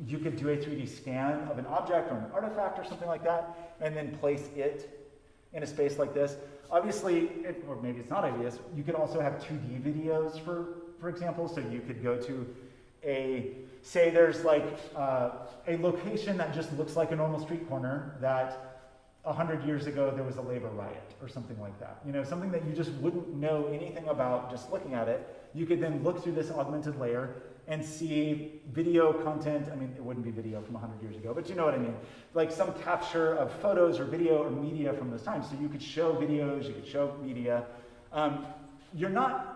you could do a 3D scan of an object or an artifact or something like that, and then place it in a space like this. Obviously, or maybe it's not obvious, you could also have 2D videos, for example. So you could go to say there's like a location that just looks like a normal street corner that 100 years ago there was a labor riot or something like that. You know, something that you just wouldn't know anything about just looking at it. You could then look through this augmented layer and see video content. I mean, it wouldn't be video from 100 years ago, but you know what I mean. Like some capture of photos or video or media from those times. So you could show videos, you could show media. you're not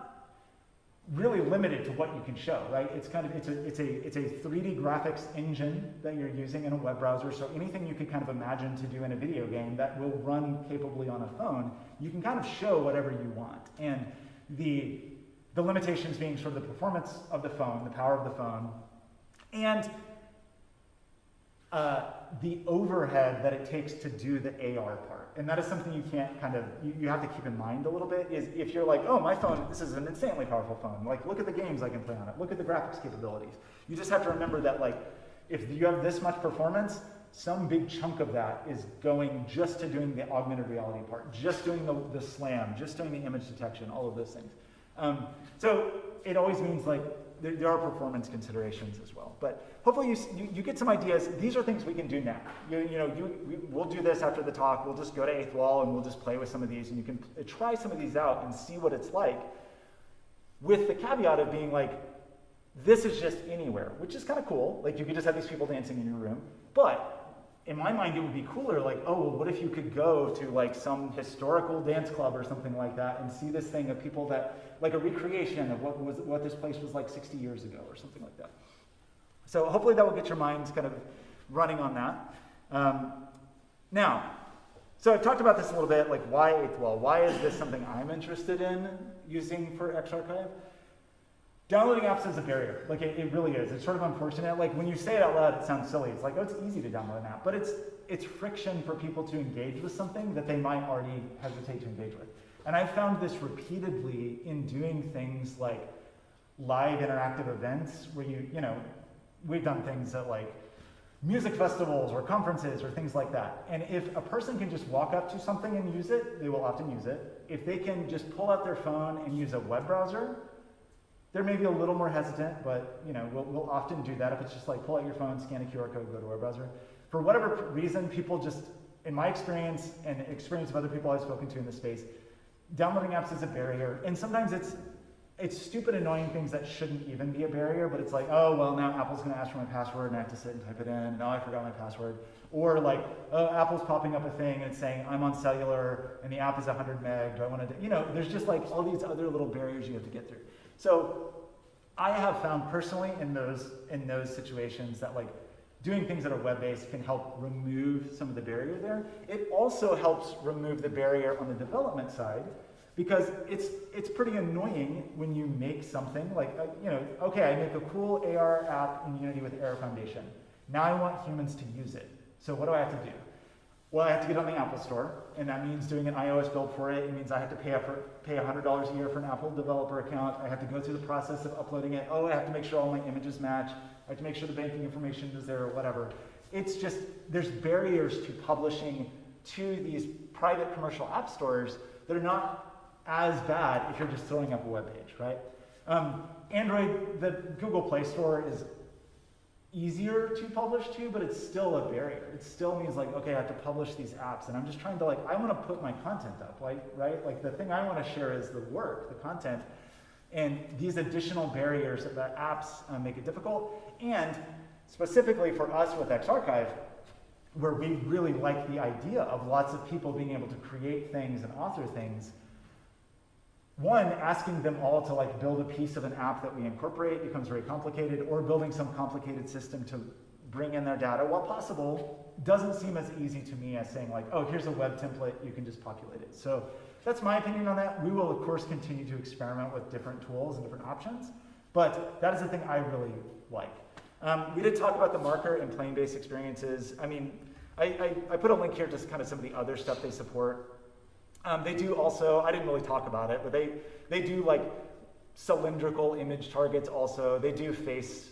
really limited to what you can show, right? It's kind of, it's a 3D graphics engine that you're using in a web browser, so anything you could kind of imagine to do in a video game that will run capably on a phone, you can kind of show whatever you want. And the limitations being sort of the performance of the phone, the power of the phone, and the overhead that it takes to do the AR part. And that is something you can't kind of, you have to keep in mind a little bit, is if you're like, oh, my phone, this is an insanely powerful phone. Like, look at the games I can play on it. Look at the graphics capabilities. You just have to remember that, like, if you have this much performance, some big chunk of that is going just to doing the augmented reality part, just doing the SLAM, just doing the image detection, all of those things. So it always means, like, there are performance considerations as well. But hopefully you get some ideas. These are things we can do now. We'll do this after the talk. We'll just go to 8th Wall and we'll just play with some of these, and you can try some of these out and see what it's like, with the caveat of being like, this is just anywhere, which is kind of cool. Like, you could just have these people dancing in your room. But in my mind, it would be cooler, like, oh, well, what if you could go to like some historical dance club or something like that and see this thing of people that, like a recreation of what this place was like 60 years ago or something like that. So hopefully that will get your minds kind of running on that. Now, so I've talked about this a little bit, like, why 8th Wall? Why is this something I'm interested in using for xArchive? Downloading apps is a barrier. Like, it really is. It's sort of unfortunate. Like, when you say it out loud, it sounds silly. It's like, oh, it's easy to download an app. But it's friction for people to engage with something that they might already hesitate to engage with. And I've found this repeatedly in doing things like live interactive events where we've done things at like music festivals or conferences or things like that. And if a person can just walk up to something and use it, they will often use it. If they can just pull out their phone and use a web browser, they're maybe a little more hesitant, but we'll often do that if it's just like pull out your phone, scan a QR code, go to a web browser. For whatever reason, people just, in my experience and experience of other people I've spoken to in the space, downloading apps is a barrier. And sometimes it's stupid, annoying things that shouldn't even be a barrier, but it's like, oh, well, now Apple's going to ask for my password and I have to sit and type it in, and now I forgot my password. Or like, oh, Apple's popping up a thing and it's saying, I'm on cellular and the app is 100 meg. Do I want to, there's just like all these other little barriers you have to get through. So I have found personally in those situations that like doing things that are web-based can help remove some of the barrier there. It also helps remove the barrier on the development side, because it's pretty annoying when you make something like, okay, I make a cool AR app in Unity with Air Foundation. Now I want humans to use it. So what do I have to do? Well, I have to get on the Apple Store, and that means doing an iOS build for it. It means I have to pay $100 a year for an Apple developer account. I have to go through the process of uploading it. Oh, I have to make sure all my images match. I have to make sure the banking information is there or whatever. It's just, there's barriers to publishing to these private commercial app stores that are not as bad if you're just throwing up a web page, right? Android, the Google Play Store is easier to publish to, but it's still a barrier. It still means like, okay, I have to publish these apps, and I'm just trying to like, I want to put my content up, right? Like the thing I want to share is the work, the content, and these additional barriers that apps make it difficult. And specifically for us with xArchive, where we really like the idea of lots of people being able to create things and author things, one, asking them all to like build a piece of an app that we incorporate becomes very complicated, or building some complicated system to bring in their data, while possible, doesn't seem as easy to me as saying like, oh, here's a web template, you can just populate it. So that's my opinion on that. We will, of course, continue to experiment with different tools and different options, but that is the thing I really like. We did talk about the marker and plane-based experiences. I mean, I put a link here to kind of some of the other stuff they support. They do also, I didn't really talk about it, but they do like cylindrical image targets also. They do face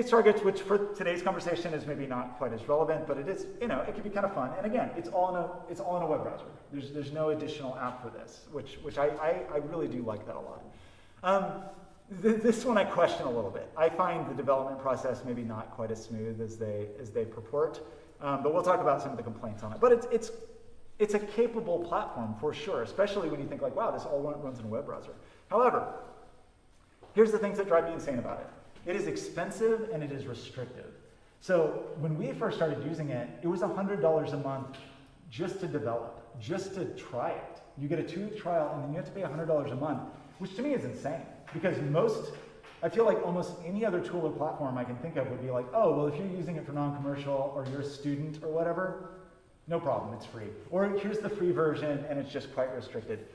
targets, which for today's conversation is maybe not quite as relevant, but it is, it can be kind of fun. And again, it's all in a web browser. There's no additional app for this, which I really do like that a lot. This one I question a little bit. I find the development process maybe not quite as smooth as they purport, but we'll talk about some of the complaints on it. But it's a capable platform for sure, especially when you think like, wow, this all runs in a web browser. However, here's the things that drive me insane about it. It is expensive and it is restrictive. So when we first started using it, it was $100 a month just to develop, just to try it. You get a 2-week trial, and then you have to pay $100 a month, which to me is insane. Because I feel like almost any other tool or platform I can think of would be like, oh, well, if you're using it for non-commercial or you're a student or whatever, no problem, it's free. Or here's the free version, and it's just quite restricted.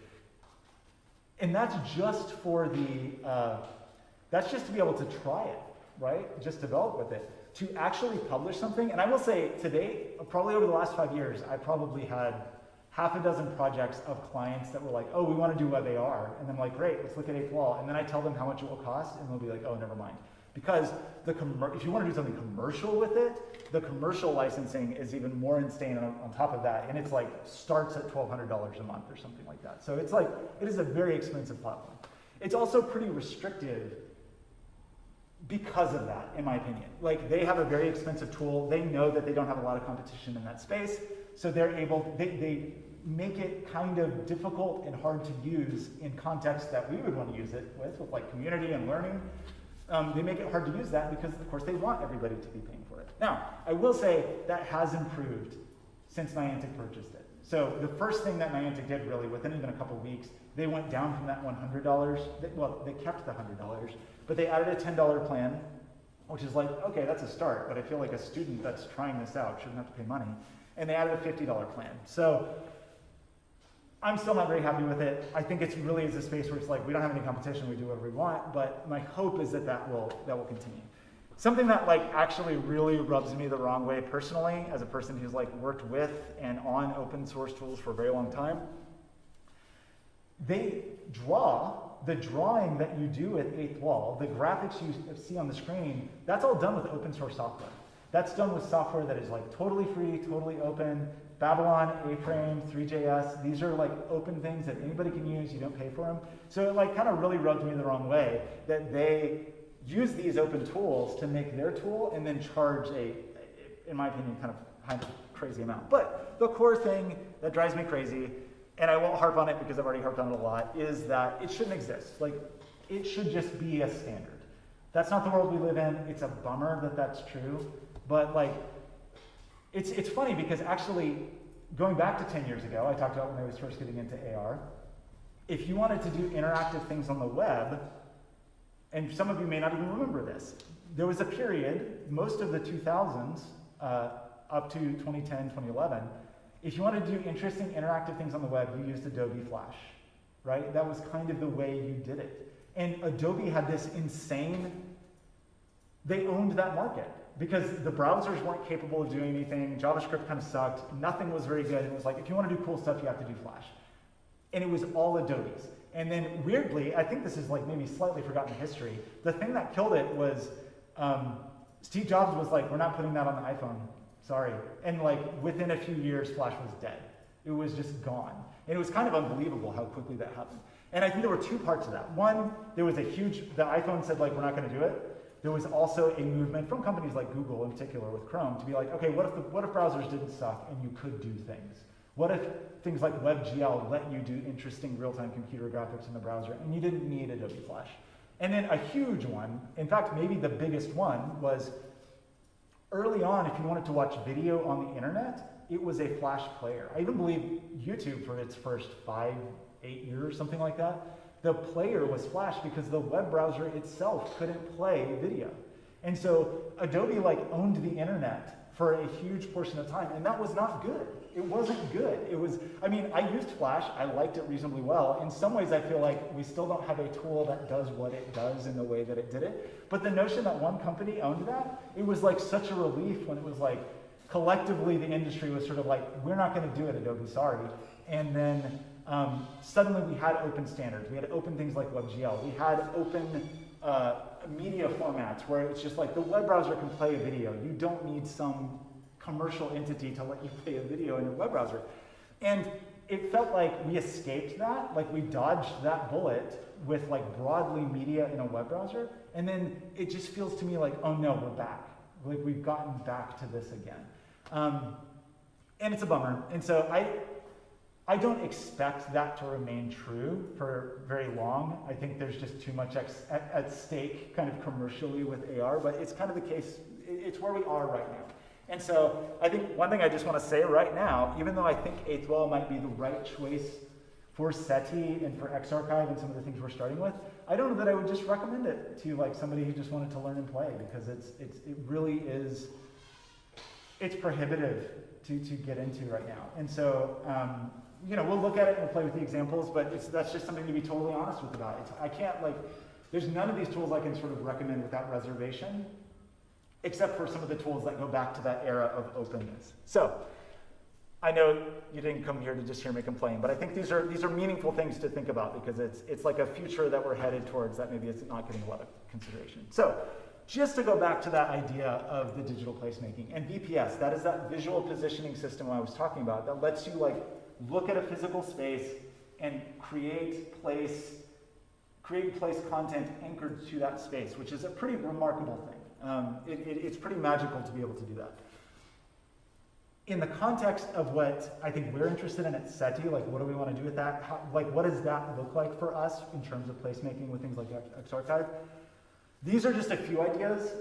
And that's just for that's just to be able to try it, right? Just develop with it. To actually publish something, and I will say to date, probably over the last 5 years, I probably had half a dozen projects of clients that were like, oh, we want to do Web AR. And I'm like, great, let's look at 8th Wall. And then I tell them how much it will cost, and they'll be like, oh, never mind. Because if you want to do something commercial with it, the commercial licensing is even more insane on top of that. And it's like starts at $1,200 a month or something like that. So it's like, it is a very expensive platform. It's also pretty restrictive because of that, in my opinion. Like, they have a very expensive tool. They know that they don't have a lot of competition in that space. So they're able, they make it kind of difficult and hard to use in context that we would want to use it with like community and learning. They make it hard to use that because, of course, they want everybody to be paying for it. Now, I will say that has improved since Niantic purchased it. So the first thing that Niantic did really, within even a couple weeks, they went down from that $100. Well, they kept the $100, but they added a $10 plan, which is like, okay, that's a start, but I feel like a student that's trying this out shouldn't have to pay money. And they added a $50 plan. So I'm still not very happy with it. I think it's really is a space where it's like, we don't have any competition, we do whatever we want, but my hope is that that will continue. Something that like actually really rubs me the wrong way personally, as a person who's like worked with and on open source tools for a very long time, the drawing that you do at 8th Wall, the graphics you see on the screen, that's all done with open source software. That's done with software that is like totally free, totally open. Babylon, A-Frame, 3JS, these are like open things that anybody can use, you don't pay for them. So it like kind of really rubbed me the wrong way that they use these open tools to make their tool and then charge in my opinion, kind of crazy amount. But the core thing that drives me crazy, and I won't harp on it because I've already harped on it a lot, is that it shouldn't exist. Like, it should just be a standard. That's not the world we live in. It's a bummer that that's true, but like, it's funny because actually, going back to 10 years ago, I talked about when I was first getting into AR, if you wanted to do interactive things on the web, and some of you may not even remember this, there was a period, most of the 2000s, up to 2010, 2011, if you wanted to do interesting interactive things on the web, you used Adobe Flash, right? That was kind of the way you did it. And Adobe had this insane, they owned that market. Because the browsers weren't capable of doing anything, JavaScript kind of sucked, nothing was very good, and it was like, if you want to do cool stuff, you have to do Flash. And it was all Adobe's. And then weirdly, I think this is like maybe slightly forgotten history, the thing that killed it was, Steve Jobs was like, we're not putting that on the iPhone, sorry. And like within a few years, Flash was dead. It was just gone. And it was kind of unbelievable how quickly that happened. And I think there were two parts to that. One, there was the iPhone said like, we're not gonna do it. There was also a movement from companies like Google in particular with Chrome to be like, okay, what if browsers didn't suck and you could do things? What if things like WebGL let you do interesting real-time computer graphics in the browser and you didn't need Adobe Flash? And then a huge one, in fact, maybe the biggest one, was early on, if you wanted to watch video on the internet, it was a Flash player. I even believe YouTube for its first 5-8 years, something like that, the player was Flash because the web browser itself couldn't play video. And so Adobe like owned the internet for a huge portion of time, and that was not good. It wasn't good. It was, I mean, I used Flash, I liked it reasonably well. In some ways I feel like we still don't have a tool that does what it does in the way that it did it. But the notion that one company owned that, it was like such a relief when it was like, collectively the industry was sort of like, we're not gonna do it, Adobe, sorry. And then suddenly we had open standards. We had open things like WebGL. We had open media formats where it's just like the web browser can play a video. You don't need some commercial entity to let you play a video in your web browser. And it felt like we escaped that, like we dodged that bullet with like broadly media in a web browser. And then it just feels to me like, oh no, we're back. Like we've gotten back to this again. And it's a bummer. And so I don't expect that to remain true for very long. I think there's just too much at stake kind of commercially with AR, but it's kind of the case, it's where we are right now. And so I think one thing I just want to say right now, even though I think 8th Wall might be the right choice for SETI and for Xarchive and some of the things we're starting with, I don't know that I would just recommend it to like somebody who just wanted to learn and play, because it really is, it's prohibitive to get into right now. And so, you know, we'll look at it and we'll play with the examples, but that's just something to be totally honest with about. I can't like, there's none of these tools I can sort of recommend without reservation, except for some of the tools that go back to that era of openness. So, I know you didn't come here to just hear me complain, but I think these are meaningful things to think about, because it's like a future that we're headed towards that maybe is not getting a lot of consideration. So, just to go back to that idea of the digital placemaking, and VPS, that is that visual positioning system I was talking about that lets you like look at a physical space and create place content anchored to that space, which is a pretty remarkable thing. It's pretty magical to be able to do that. In the context of what I think we're interested in at SETI, like what do we want to do with that? What does that look like for us in terms of placemaking with things like Xarchive? These are just a few ideas,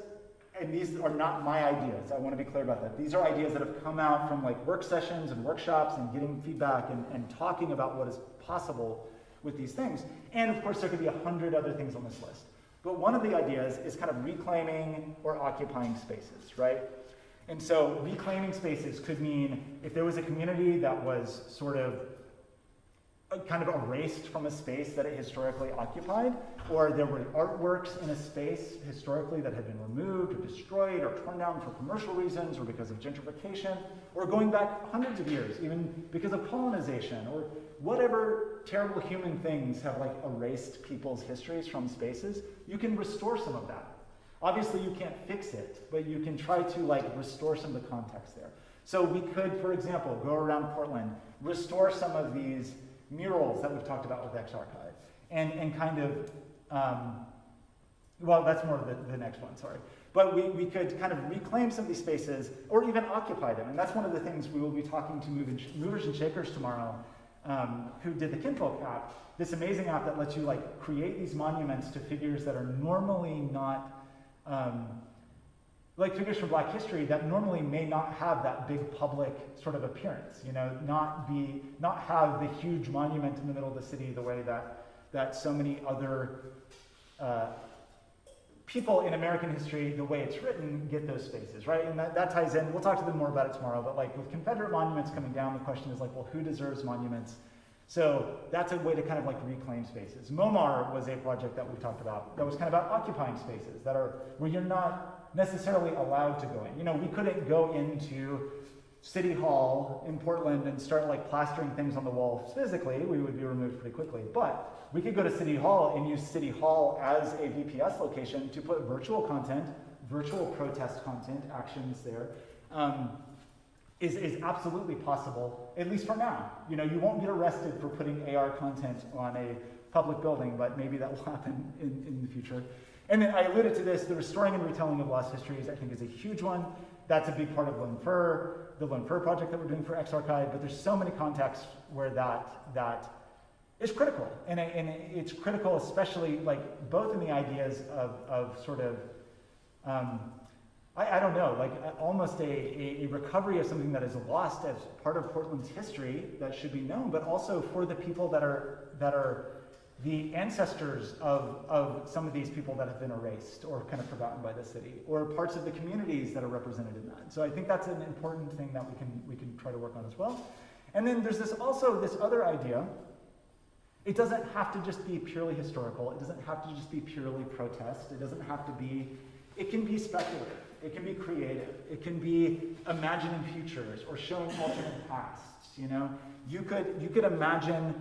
and these are not my ideas. I want to be clear about that. These are ideas that have come out from like work sessions and workshops and getting feedback and talking about what is possible with these things. And of course, there could be 100 other things on this list. But one of the ideas is kind of reclaiming or occupying spaces, right? And so reclaiming spaces could mean if there was a community that was sort of kind of erased from a space that it historically occupied, or there were artworks in a space historically that had been removed or destroyed or torn down for commercial reasons or because of gentrification, or going back hundreds of years, even because of colonization, or whatever terrible human things have like erased people's histories from spaces, you can restore some of that. Obviously you can't fix it, but you can try to like restore some of the context there. So we could, for example, go around Portland, restore some of these murals that we've talked about with Xarchive, and kind of, well, that's more of the next one, sorry. But we could kind of reclaim some of these spaces, or even occupy them. And that's one of the things we will be talking to movers and shakers tomorrow, who did the Kinfolk App, this amazing app that lets you like create these monuments to figures that are normally not, like figures from Black history that normally may not have that big public sort of appearance, you know, not have the huge monument in the middle of the city the way that so many other people in American history, the way it's written, get those spaces, right? And that ties in, we'll talk to them more about it tomorrow, but like with Confederate monuments coming down, the question is like, well, who deserves monuments? So that's a way to kind of like reclaim spaces. MOMAR was a project that we talked about that was kind of about occupying spaces that are where you're not necessarily allowed to go in. You know, we couldn't go into City Hall in Portland and start like plastering things on the wall physically. We would be removed pretty quickly. But we could go to City Hall and use City Hall as a VPS location to put virtual content, virtual protest content, actions there, is absolutely possible, at least for now. You know, you won't get arrested for putting AR content on a public building, but maybe that will happen in the future. And then I alluded to this, the restoring and retelling of lost histories, I think, is a huge one. That's a big part of the Lone Fur project that we're doing for Xarchive, but there's so many contexts where that is critical. And it's critical, especially like both in the ideas of sort of, I don't know, like almost a recovery of something that is lost as part of Portland's history that should be known, but also for the people that are the ancestors of some of these people that have been erased or kind of forgotten by the city, or parts of the communities that are represented in that. So I think that's an important thing that we can try to work on as well. And then there's this other idea. It doesn't have to just be purely historical. It doesn't have to just be purely protest. It doesn't have to be, it can be speculative. It can be creative. It can be imagining futures or showing alternate pasts, you know? You could imagine,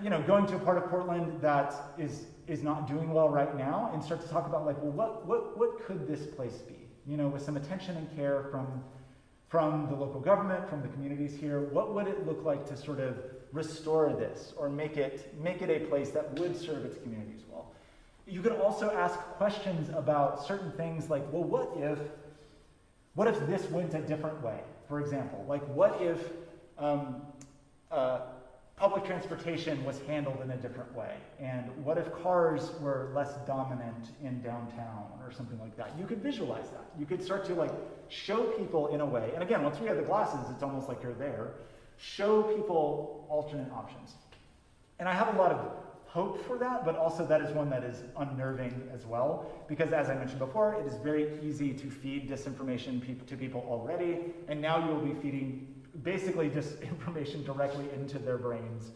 you know, going to a part of Portland that is not doing well right now and start to talk about like, well, what could this place be? You know, with some attention and care from the local government, from the communities here, what would it look like to sort of restore this or make it a place that would serve its communities well? You could also ask questions about certain things like, well, what if this went a different way? For example, like what if public transportation was handled in a different way? And what if cars were less dominant in downtown or something like that? You could visualize that. You could start to like show people in a way, and again, once we have the glasses, it's almost like you're there. show people alternate options. And I have a lot of hope for that, but also that is one that is unnerving as well, because as I mentioned before, it is very easy to feed disinformation to people already, and now you will be feeding basically just information directly into their brains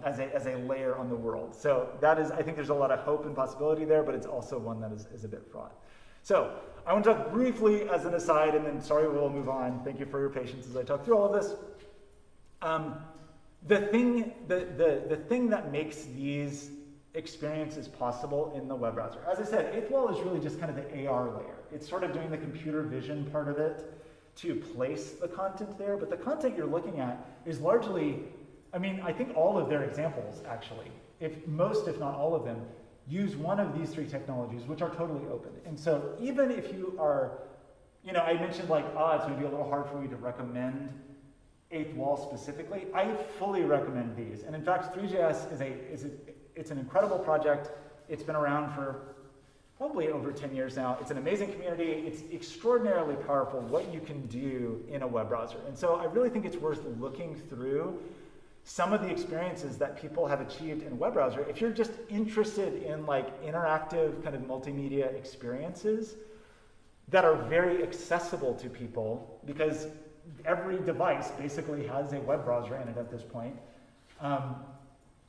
as a layer on the world. So that is, I think there's a lot of hope and possibility there, but it's also one that is a bit fraught. So I want to talk briefly as an aside, and then sorry, we'll move on. Thank you for your patience as I talk through all of this. The thing that makes these experiences possible in the web browser, as I said, eighth wall is really just kind of the AR layer. It's sort of doing the computer vision part of it to place the content there, but the content you're looking at is largely, I mean, I think all of their examples actually, if not all of them, use one of these three technologies, which are totally open. And so even if you are, I mentioned like, it's going to be a little hard for me to recommend eighth wall specifically. I fully recommend these. And in fact, Three.js it's an incredible project. It's been around for probably over 10 years now. It's an amazing community. It's extraordinarily powerful what you can do in a web browser. And so I really think it's worth looking through some of the experiences that people have achieved in a web browser. If you're just interested in like interactive kind of multimedia experiences that are very accessible to people, because every device basically has a web browser in it at this point,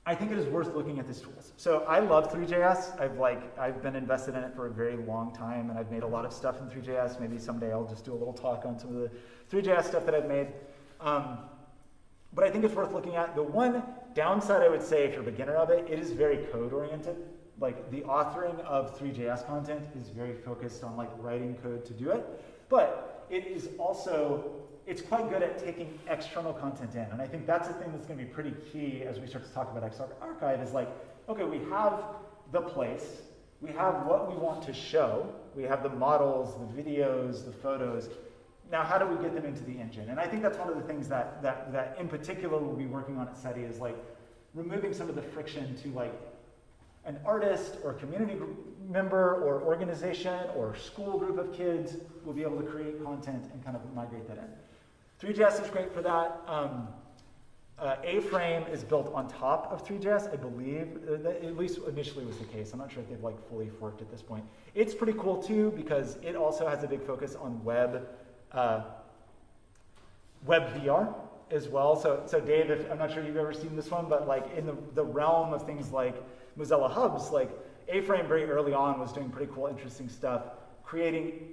I think it is worth looking at these tools. So I love Three.js. I've been invested in it for a very long time, and I've made a lot of stuff in Three.js. Maybe someday I'll just do a little talk on some of the Three.js stuff that I've made. But I think it's worth looking at. The one downside I would say if you're a beginner of it, it is very code-oriented. Like the authoring of Three.js content is very focused on like writing code to do it. But it is also, it's quite good at taking external content in. And I think that's the thing that's going to be pretty key as we start to talk about Archive is like, okay, we have the place, we have what we want to show, we have the models, the videos, the photos. Now, how do we get them into the engine? And I think that's one of the things that in particular we'll be working on at SETI is like removing some of the friction to like an artist or community member or organization or school group of kids will be able to create content and kind of migrate that in. Three.js is great for that. A-Frame is built on top of Three.js, I believe. That at least initially was the case. I'm not sure if they've like fully forked at this point. It's pretty cool too because it also has a big focus on web VR as well. So Dave, I'm not sure you've ever seen this one, but like in the realm of things like Mozilla Hubs, like A-Frame very early on was doing pretty cool, interesting stuff, creating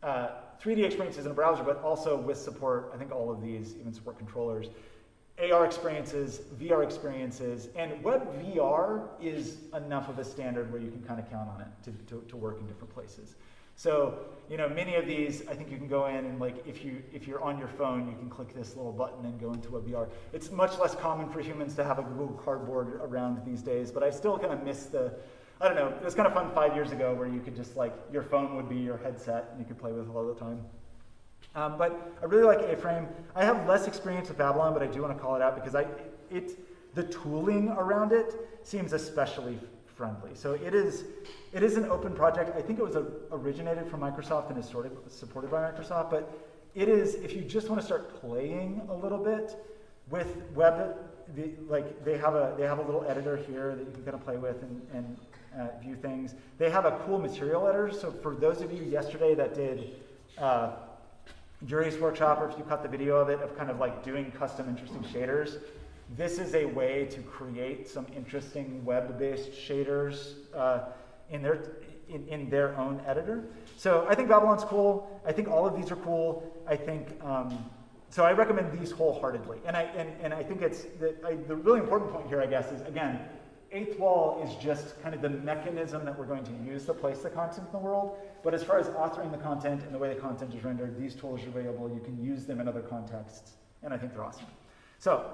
3D experiences in a browser, but also with support, I think all of these even support controllers, AR experiences, VR experiences, and web VR is enough of a standard where you can kind of count on it to work in different places. So, many of these, I think you can go in and like, if you're on your phone, you can click this little button and go into a VR. It's much less common for humans to have a Google Cardboard around these days, but I still kind of miss I don't know, it was kind of fun 5 years ago where you could just like, your phone would be your headset and you could play with it all the time. But I really like A-Frame. I have less experience with Babylon, but I do want to call it out because the tooling around it seems especially friendly. So it is an open project. I think it was originated from Microsoft and is sort of supported by Microsoft, but it is, if you just want to start playing a little bit with web, they have a little editor here that you can kind of play with and view things. They have a cool material editor. So for those of you yesterday that did Yuri's workshop, or if you caught the video of it, of kind of like doing custom interesting shaders, this is a way to create some interesting web-based shaders in their own editor. So I think Babylon's cool. I think all of these are cool. I think so. I recommend these wholeheartedly. And I think it's the really important point here, I guess, is again, eighth wall is just kind of the mechanism that we're going to use to place the content in the world. But as far as authoring the content and the way the content is rendered, these tools are available. You can use them in other contexts, and I think they're awesome. So.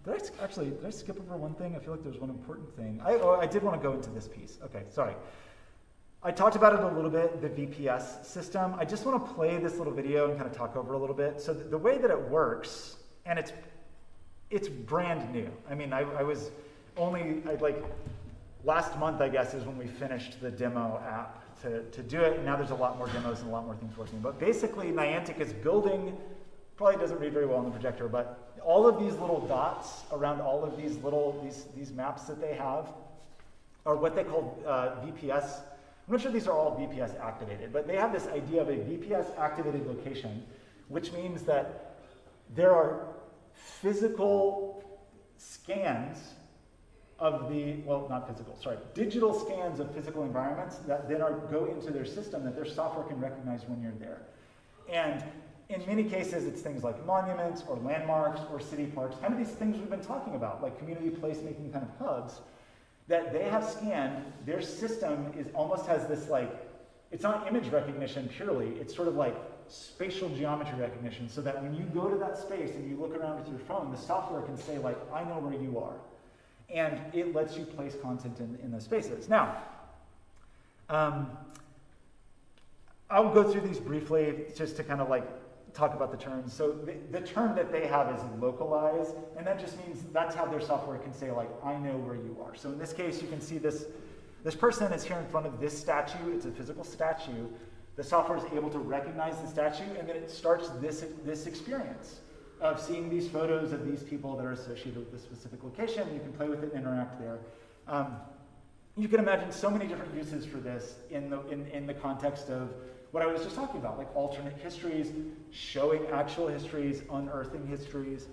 Did I skip over one thing? I feel like there's one important thing. I did want to go into this piece. Okay, sorry. I talked about it a little bit, the VPS system. I just want to play this little video and kind of talk over a little bit. So the way that it works, and it's brand new. I mean, last month, I guess, is when we finished the demo app to do it, and now there's a lot more demos and a lot more things working. But basically, Niantic is building probably doesn't read very well on the projector, but all of these little dots around all of these these maps that they have are what they call VPS. I'm not sure these are all VPS activated, but they have this idea of a VPS activated location, which means that there are physical scans of the, well, not physical, sorry, digital scans of physical environments that then go into their system that their software can recognize when you're there. And in many cases, it's things like monuments or landmarks or city parks, kind of these things we've been talking about, like community placemaking kind of hubs, that they have scanned. Their system almost has this it's not image recognition purely, it's sort of like spatial geometry recognition, so that when you go to that space and you look around with your phone, the software can say I know where you are. And it lets you place content in those spaces. Now, I'll go through these briefly just to kind of talk about the terms. So the term that they have is localize, and that just means that's how their software can say I know where you are. So in this case, you can see this person is here in front of this statue. It's a physical statue. The software is able to recognize the statue, and then it starts this experience of seeing these photos of these people that are associated with this specific location. You can play with it and interact there. You can imagine so many different uses for this in the context of what I was just talking about, like alternate histories, showing actual histories, unearthing histories.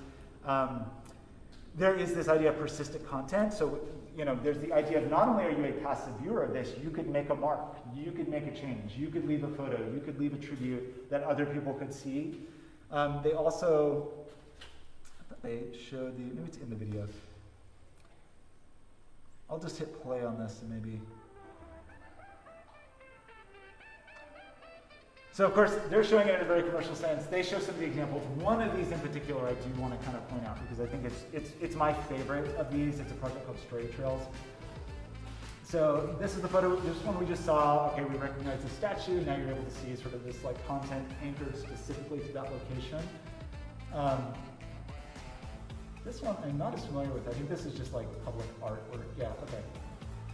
There is this idea of persistent content. So, there's the idea of not only are you a passive viewer of this, you could make a mark, you could make a change, you could leave a photo, you could leave a tribute that other people could see. They also, they show maybe it's in the video. I'll just hit play on this and maybe. So of course, they're showing it in a very commercial sense. They show some of the examples. One of these in particular I do want to kind of point out because I think it's my favorite of these. It's a project called Story Trails. So this is the photo, this one we just saw. Okay, we recognize the statue. Now you're able to see sort of this content anchored specifically to that location. This one I'm not as familiar with. I think this is just public art or, yeah, okay.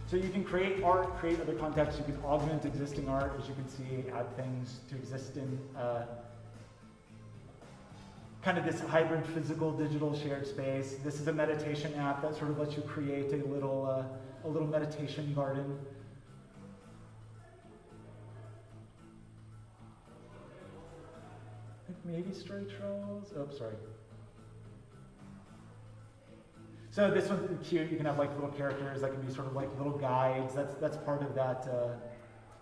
So you can create art, create other contexts. You can augment existing art, as you can see, add things to exist in kind of this hybrid physical digital shared space. This is a meditation app that sort of lets you create a little meditation garden. I think maybe Story Trails. Oh, sorry. So this one's cute. You can have little characters that can be sort of little guides. That's part of that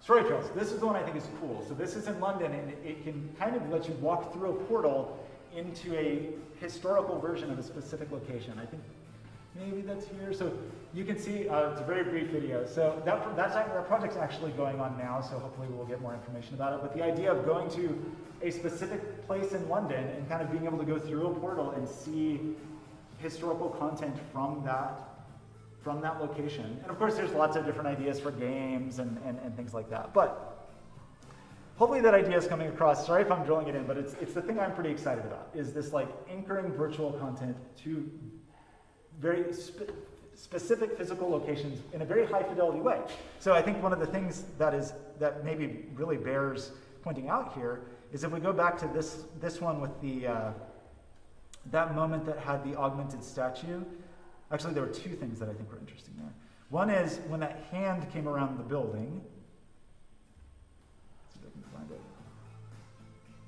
Story Trails. This is the one I think is cool. So this is in London, and it can kind of let you walk through a portal into a historical version of a specific location. I think maybe that's here. So you can see, it's a very brief video. So that project's actually going on now, so hopefully we'll get more information about it. But the idea of going to a specific place in London and kind of being able to go through a portal and see historical content from that location. And of course there's lots of different ideas for games and things like that. But hopefully that idea is coming across. Sorry if I'm drilling it in, but it's the thing I'm pretty excited about, is this anchoring virtual content to very specific physical locations in a very high fidelity way. So I think one of the things that maybe really bears pointing out here is if we go back to this one with the that moment that had the augmented statue. Actually, there were two things that I think were interesting there. One is when that hand came around the building. Let's see if I can find it.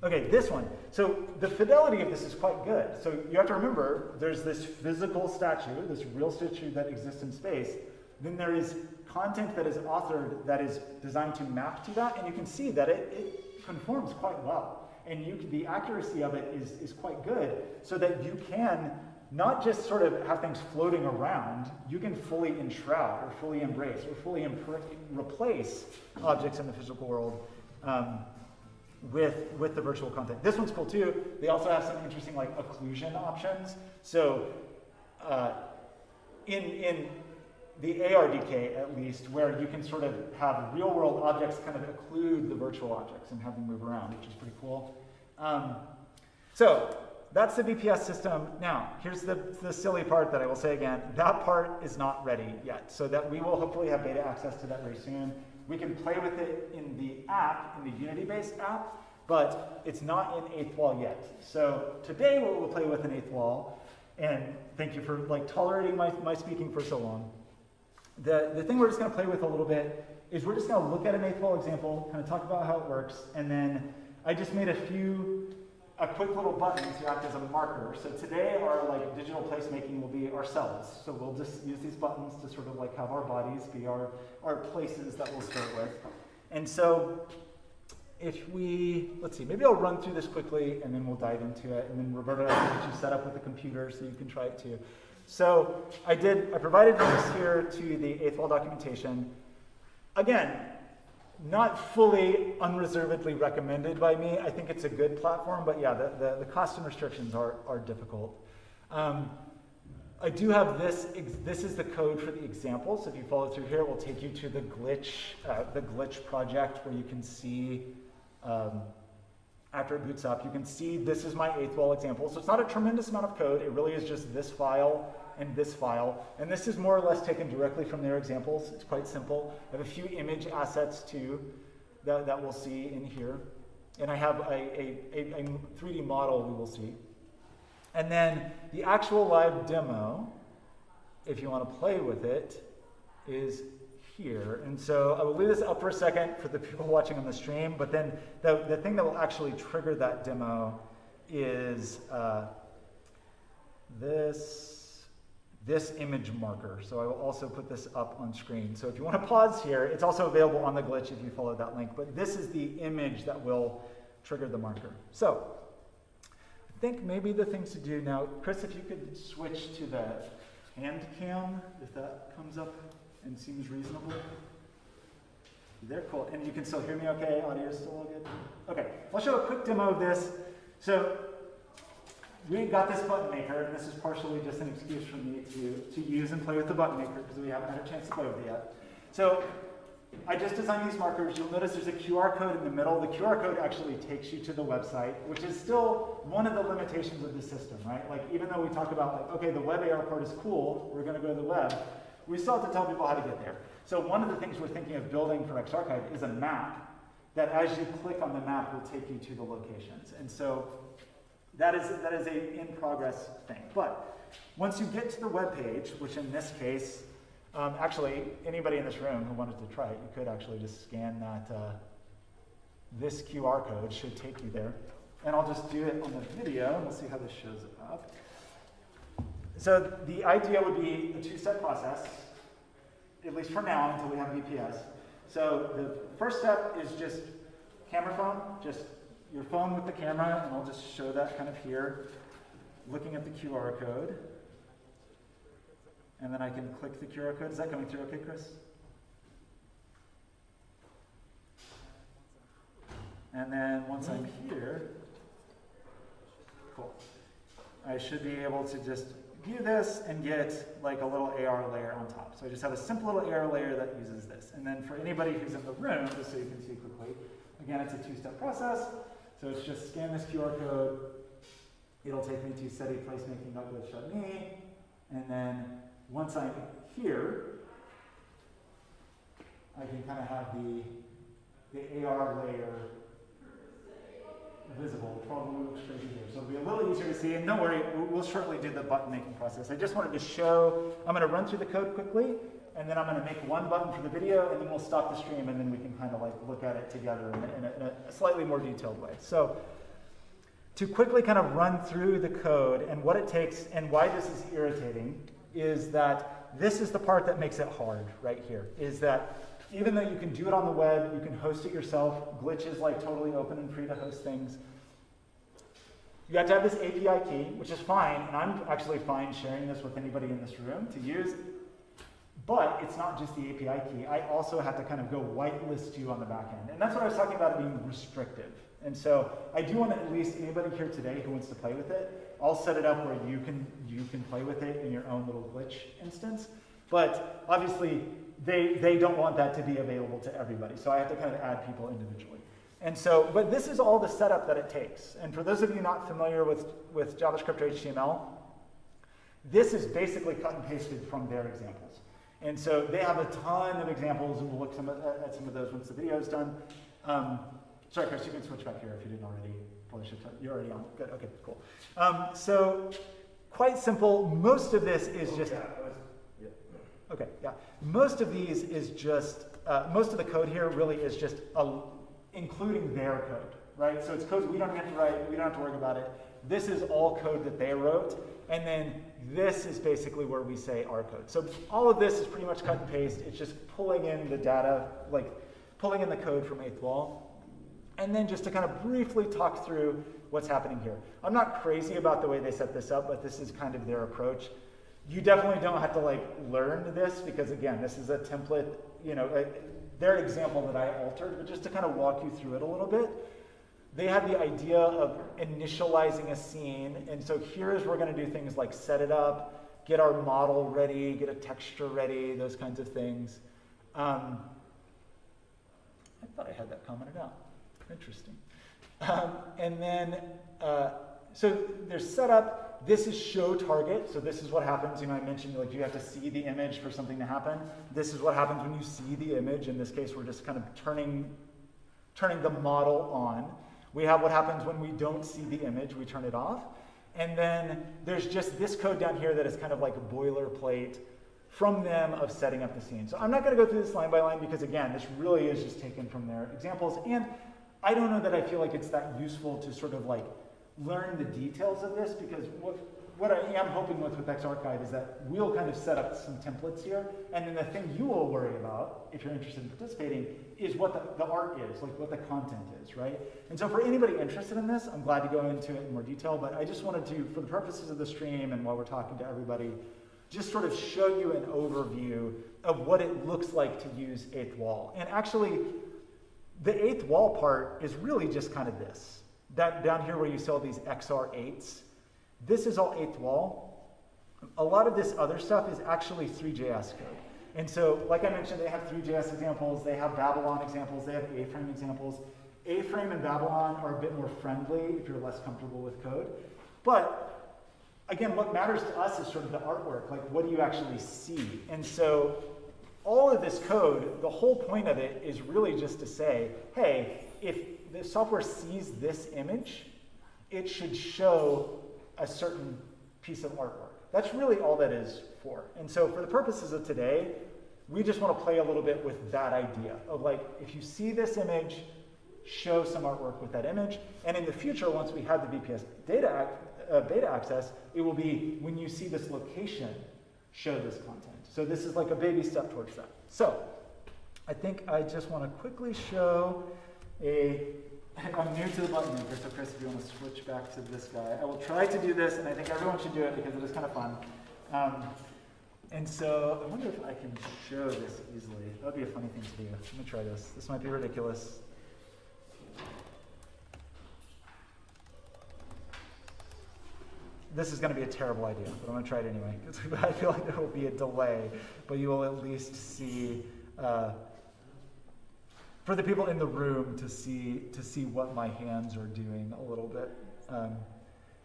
Okay, this one. So the fidelity of this is quite good. So you have to remember, there's this physical statue, this real statue that exists in space. Then there is content that is authored that is designed to map to that, and you can see that it conforms quite well. And the accuracy of it is quite good, so that you can not just sort of have things floating around, you can fully enshroud or fully embrace or fully replace objects in the physical world with the virtual content. This one's cool too. They also have some interesting occlusion options. So in the ARDK at least, where you can sort of have real world objects kind of occlude the virtual objects and have them move around, which is pretty cool. So that's the VPS system. Now, here's the silly part that I will say again. That part is not ready yet, so that we will hopefully have beta access to that very soon. We can play with it in the app, in the Unity-based app, but it's not in 8th wall yet. So today we'll play with an 8th wall, and thank you for tolerating my speaking for so long. The thing we're just going to play with a little bit is we're just going to look at an 8th wall example, kind of talk about how it works, and then I just made a quick little button to act as a marker. So today our digital placemaking will be ourselves. So we'll just use these buttons to sort of have our bodies be our places that we'll start with. And so if let's see, maybe I'll run through this quickly and then we'll dive into it. And then Roberto, I'll get you set up with the computer so you can try it too. So I provided links here to the 8th wall documentation. Again, not fully unreservedly recommended by me. I think it's a good platform, but yeah, the cost and restrictions are difficult. I do have this is the code for the example, so if you follow through here, it will take you to the glitch project where you can see, after it boots up, you can see this is my 8th wall example. So it's not a tremendous amount of code, it really is just this file and this file. And this is more or less taken directly from their examples. It's quite simple. I have a few image assets too that we'll see in here. And I have a 3D model we will see. And then the actual live demo, if you want to play with it, is here. And so I will leave this up for a second for the people watching on the stream, but then the thing that will actually trigger that demo is this image marker. So I will also put this up on screen. So if you want to pause here, it's also available on the glitch if you follow that link, but this is the image that will trigger the marker. So I think maybe the things to do now, Chris, if you could switch to the hand cam, if that comes up and seems reasonable. They're cool. And you can still hear me okay? Audio is still all good? Okay, I'll show a quick demo of this. So we got this button maker, and this is partially just an excuse for me to use and play with the button maker because we haven't had a chance to play with it yet. So I just designed these markers. You'll notice there's a QR code in the middle. The QR code actually takes you to the website, which is still one of the limitations of the system, right? Even though we talk about okay, the web AR part is cool, we're going to go to the web, we still have to tell people how to get there. So one of the things we're thinking of building for Xarchive is a map that as you click on the map will take you to the locations. And so that is a in-progress thing. But once you get to the web page, which in this case, actually, anybody in this room who wanted to try it, you could actually just scan that. This QR code should take you there. And I'll just do it on the video, and we'll see how this shows up. So the idea would be a two-step process, at least for now, until we have VPS. So the first step is just camera phone, just your phone with the camera, and I'll just show that kind of here, looking at the QR code. And then I can click the QR code. Is that coming through okay, Chris? And then once I'm here, cool. I should be able to just view this and get a little AR layer on top. So I just have a simple little AR layer that uses this. And then for anybody who's in the room, just so you can see quickly, again, it's a two-step process. So it's just scan this QR code. It'll take me to settyplacemaking.glitch.me. And then once I'm here, I can kind of have the AR layer visible. Probably move straight here. So it'll be a little easier to see. And don't worry, we'll shortly do the button making process. I just wanted to show, I'm going to run through the code quickly, and then I'm going to make one button for the video, and then we'll stop the stream, and then we can kind of look at it together in a slightly more detailed way. So to quickly kind of run through the code and what it takes and why this is irritating is that this is the part that makes it hard right here, is that even though you can do it on the web, you can host it yourself, Glitch is totally open and free to host things. You have to have this API key, which is fine, and I'm actually fine sharing this with anybody in this room to use. But it's not just the API key. I also have to kind of go whitelist you on the back end. And that's what I was talking about being restrictive. And so I do want at least anybody here today who wants to play with it, I'll set it up where you can play with it in your own little glitch instance. But obviously, they don't want that to be available to everybody. So I have to kind of add people individually. And so, but this is all the setup that it takes. And for those of you not familiar with JavaScript or HTML, this is basically cut and pasted from their examples. And so they have a ton of examples, and we'll look at some of those once the video is done. Sorry, Chris, you can switch back here if you didn't already. Probably should. You're already on. Good. Okay. Cool. So quite simple. Most of this is just. Okay. Yeah. Most of these is just. Most of the code here really is just including their code, right? So it's code we don't have to write. We don't have to worry about it. This is all code that they wrote, and then this is basically where we say our code. So all of this is pretty much cut and paste. It's just pulling in the data, like pulling in the code from 8th Wall. And then just to kind of briefly talk through what's happening here. I'm not crazy about the way they set this up, but this is kind of their approach. You definitely don't have to like learn this because again, this is a template, you know, their example that I altered, but just to kind of walk you through it a little bit. They had the idea of initializing a scene, and so here is where we're going to do things like set it up, get our model ready, get a texture ready, those kinds of things. I thought I had that commented out. Interesting. And then, so there's setup. This is show target. So this is what happens. You know, I mentioned like you have to see the image for something to happen. This is what happens when you see the image. In this case, we're just kind of turning the model on. We have what happens when we don't see the image. We turn it off. And then there's just this code down here that is kind of like a boilerplate from them of setting up the scene. So I'm not going to go through this line by line because again, this really is just taken from their examples. And I don't know that I feel like it's that useful to sort of like learn the details of this because what I am hoping with Xarchive is that we'll kind of set up some templates here, and then the thing you will worry about, if you're interested in participating, is what the art is, like what the content is, right? And so for anybody interested in this, I'm glad to go into it in more detail, but I just wanted to, for the purposes of the stream and while we're talking to everybody, just sort of show you an overview of what it looks like to use 8th Wall. And actually, the 8th Wall part is really just kind of this. That down here where you see all these XR8s, this is all 8th Wall. A lot of this other stuff is actually 3JS code. And so, like I mentioned, they have 3JS examples, they have Babylon examples, they have A-frame examples. A-frame and Babylon are a bit more friendly if you're less comfortable with code. But again, what matters to us is sort of the artwork, like what do you actually see? And so all of this code, the whole point of it is really just to say, hey, if the software sees this image, it should show a certain piece of artwork. That's really all that is for. And so for the purposes of today, we just want to play a little bit with that idea of like, if you see this image, show some artwork with that image. And in the future, once we have the VPS beta access, it will be when you see this location, show this content. So this is like a baby step towards that. So I think I just want to quickly show I'm new to the button maker, so Chris, if you want to switch back to this guy. I will try to do this, and I think everyone should do it because it is kind of fun. And so I wonder if I can show this easily. That would be a funny thing to do. Let me try this. This might be ridiculous. This is going to be a terrible idea, but I'm going to try it anyway. I feel like there will be a delay, but you will at least see, for the people in the room to see what my hands are doing a little bit.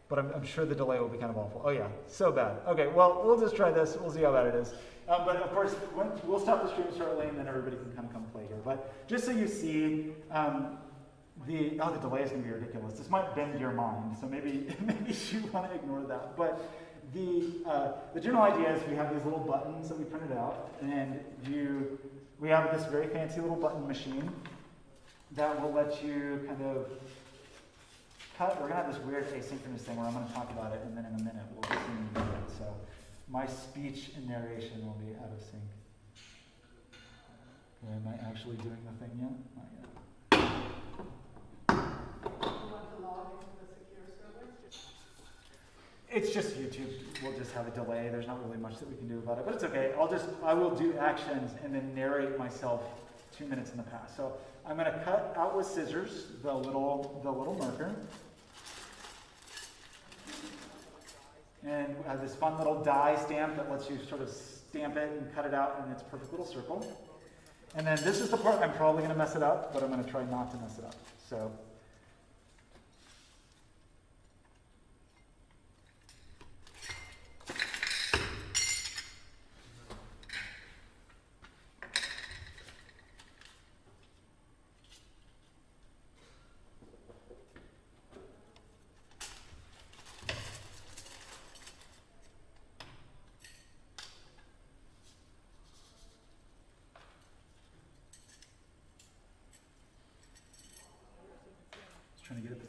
But I'm sure the delay will be kind of awful. Oh yeah, so bad. Okay, well, we'll just try this. We'll see how bad it is. But of course, we'll stop the stream shortly, and then everybody can kind of come play here. But just so you see, the delay is going to be ridiculous. This might bend your mind, so maybe you want to ignore that. But the general idea is we have these little buttons that we printed out, and we have this very fancy little button machine that will let you kind of cut. We're going to have this weird asynchronous thing where I'm going to talk about it, and then in a minute we'll see it. So my speech and narration will be out of sync. Okay, am I actually doing the thing yet? Not yet. It's just YouTube. We'll just have a delay. There's not really much that we can do about it, but it's okay. I will do actions and then narrate myself 2 minutes in the past. So I'm going to cut out with scissors the little marker, and we have this fun little die stamp that lets you sort of stamp it and cut it out in its perfect little circle. And then this is the part I'm probably going to mess it up, but I'm going to try not to mess it up. So.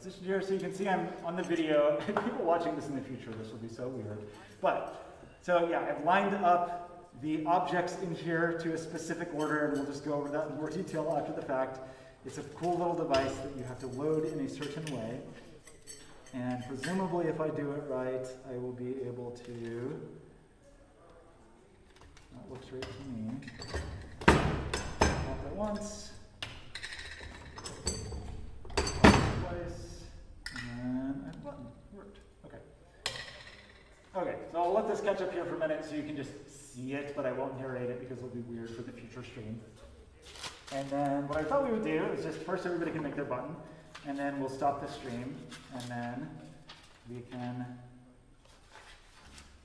positioned here so you can see I'm on the video. People watching this in the future, this will be so weird. But, so yeah, I've lined up the objects in here to a specific order, and we'll just go over that in more detail after the fact. It's a cool little device that you have to load in a certain way. And presumably, if I do it right, I will be able to, that looks right to me, pop at once, twice, and then a button, worked, okay. Okay, so I'll let this catch up here for a minute so you can just see it, but I won't narrate it because it'll be weird for the future stream. And then what I thought we would do is just first everybody can make their button, and then we'll stop the stream, and then we can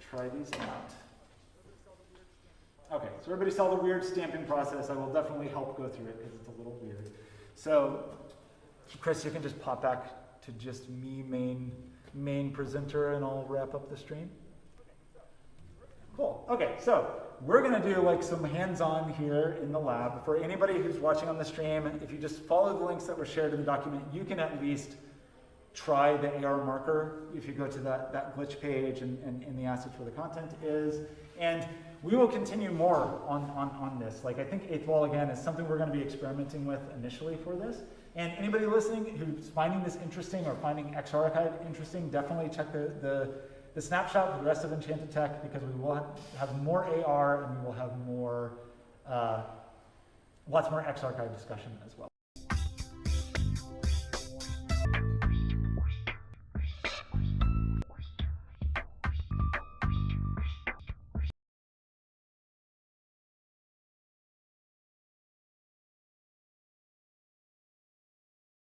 try these out. Okay, so everybody saw the weird stamping process. I will definitely help go through it because it's a little weird. So, Chris, you can just pop back to just me, main presenter, and I'll wrap up the stream. Cool. Okay, so we're going to do like some hands-on here in the lab. For anybody who's watching on the stream, if you just follow the links that were shared in the document, you can at least try the AR marker if you go to that glitch page and the assets where the content is. And we will continue more on this. Like, I think 8th Wall, again, is something we're going to be experimenting with initially for this. And anybody listening who's finding this interesting or finding XArchive interesting, definitely check the snapshot for the rest of Enchanted Tech, because we will have more AR and we will have more, lots more XArchive discussion as well.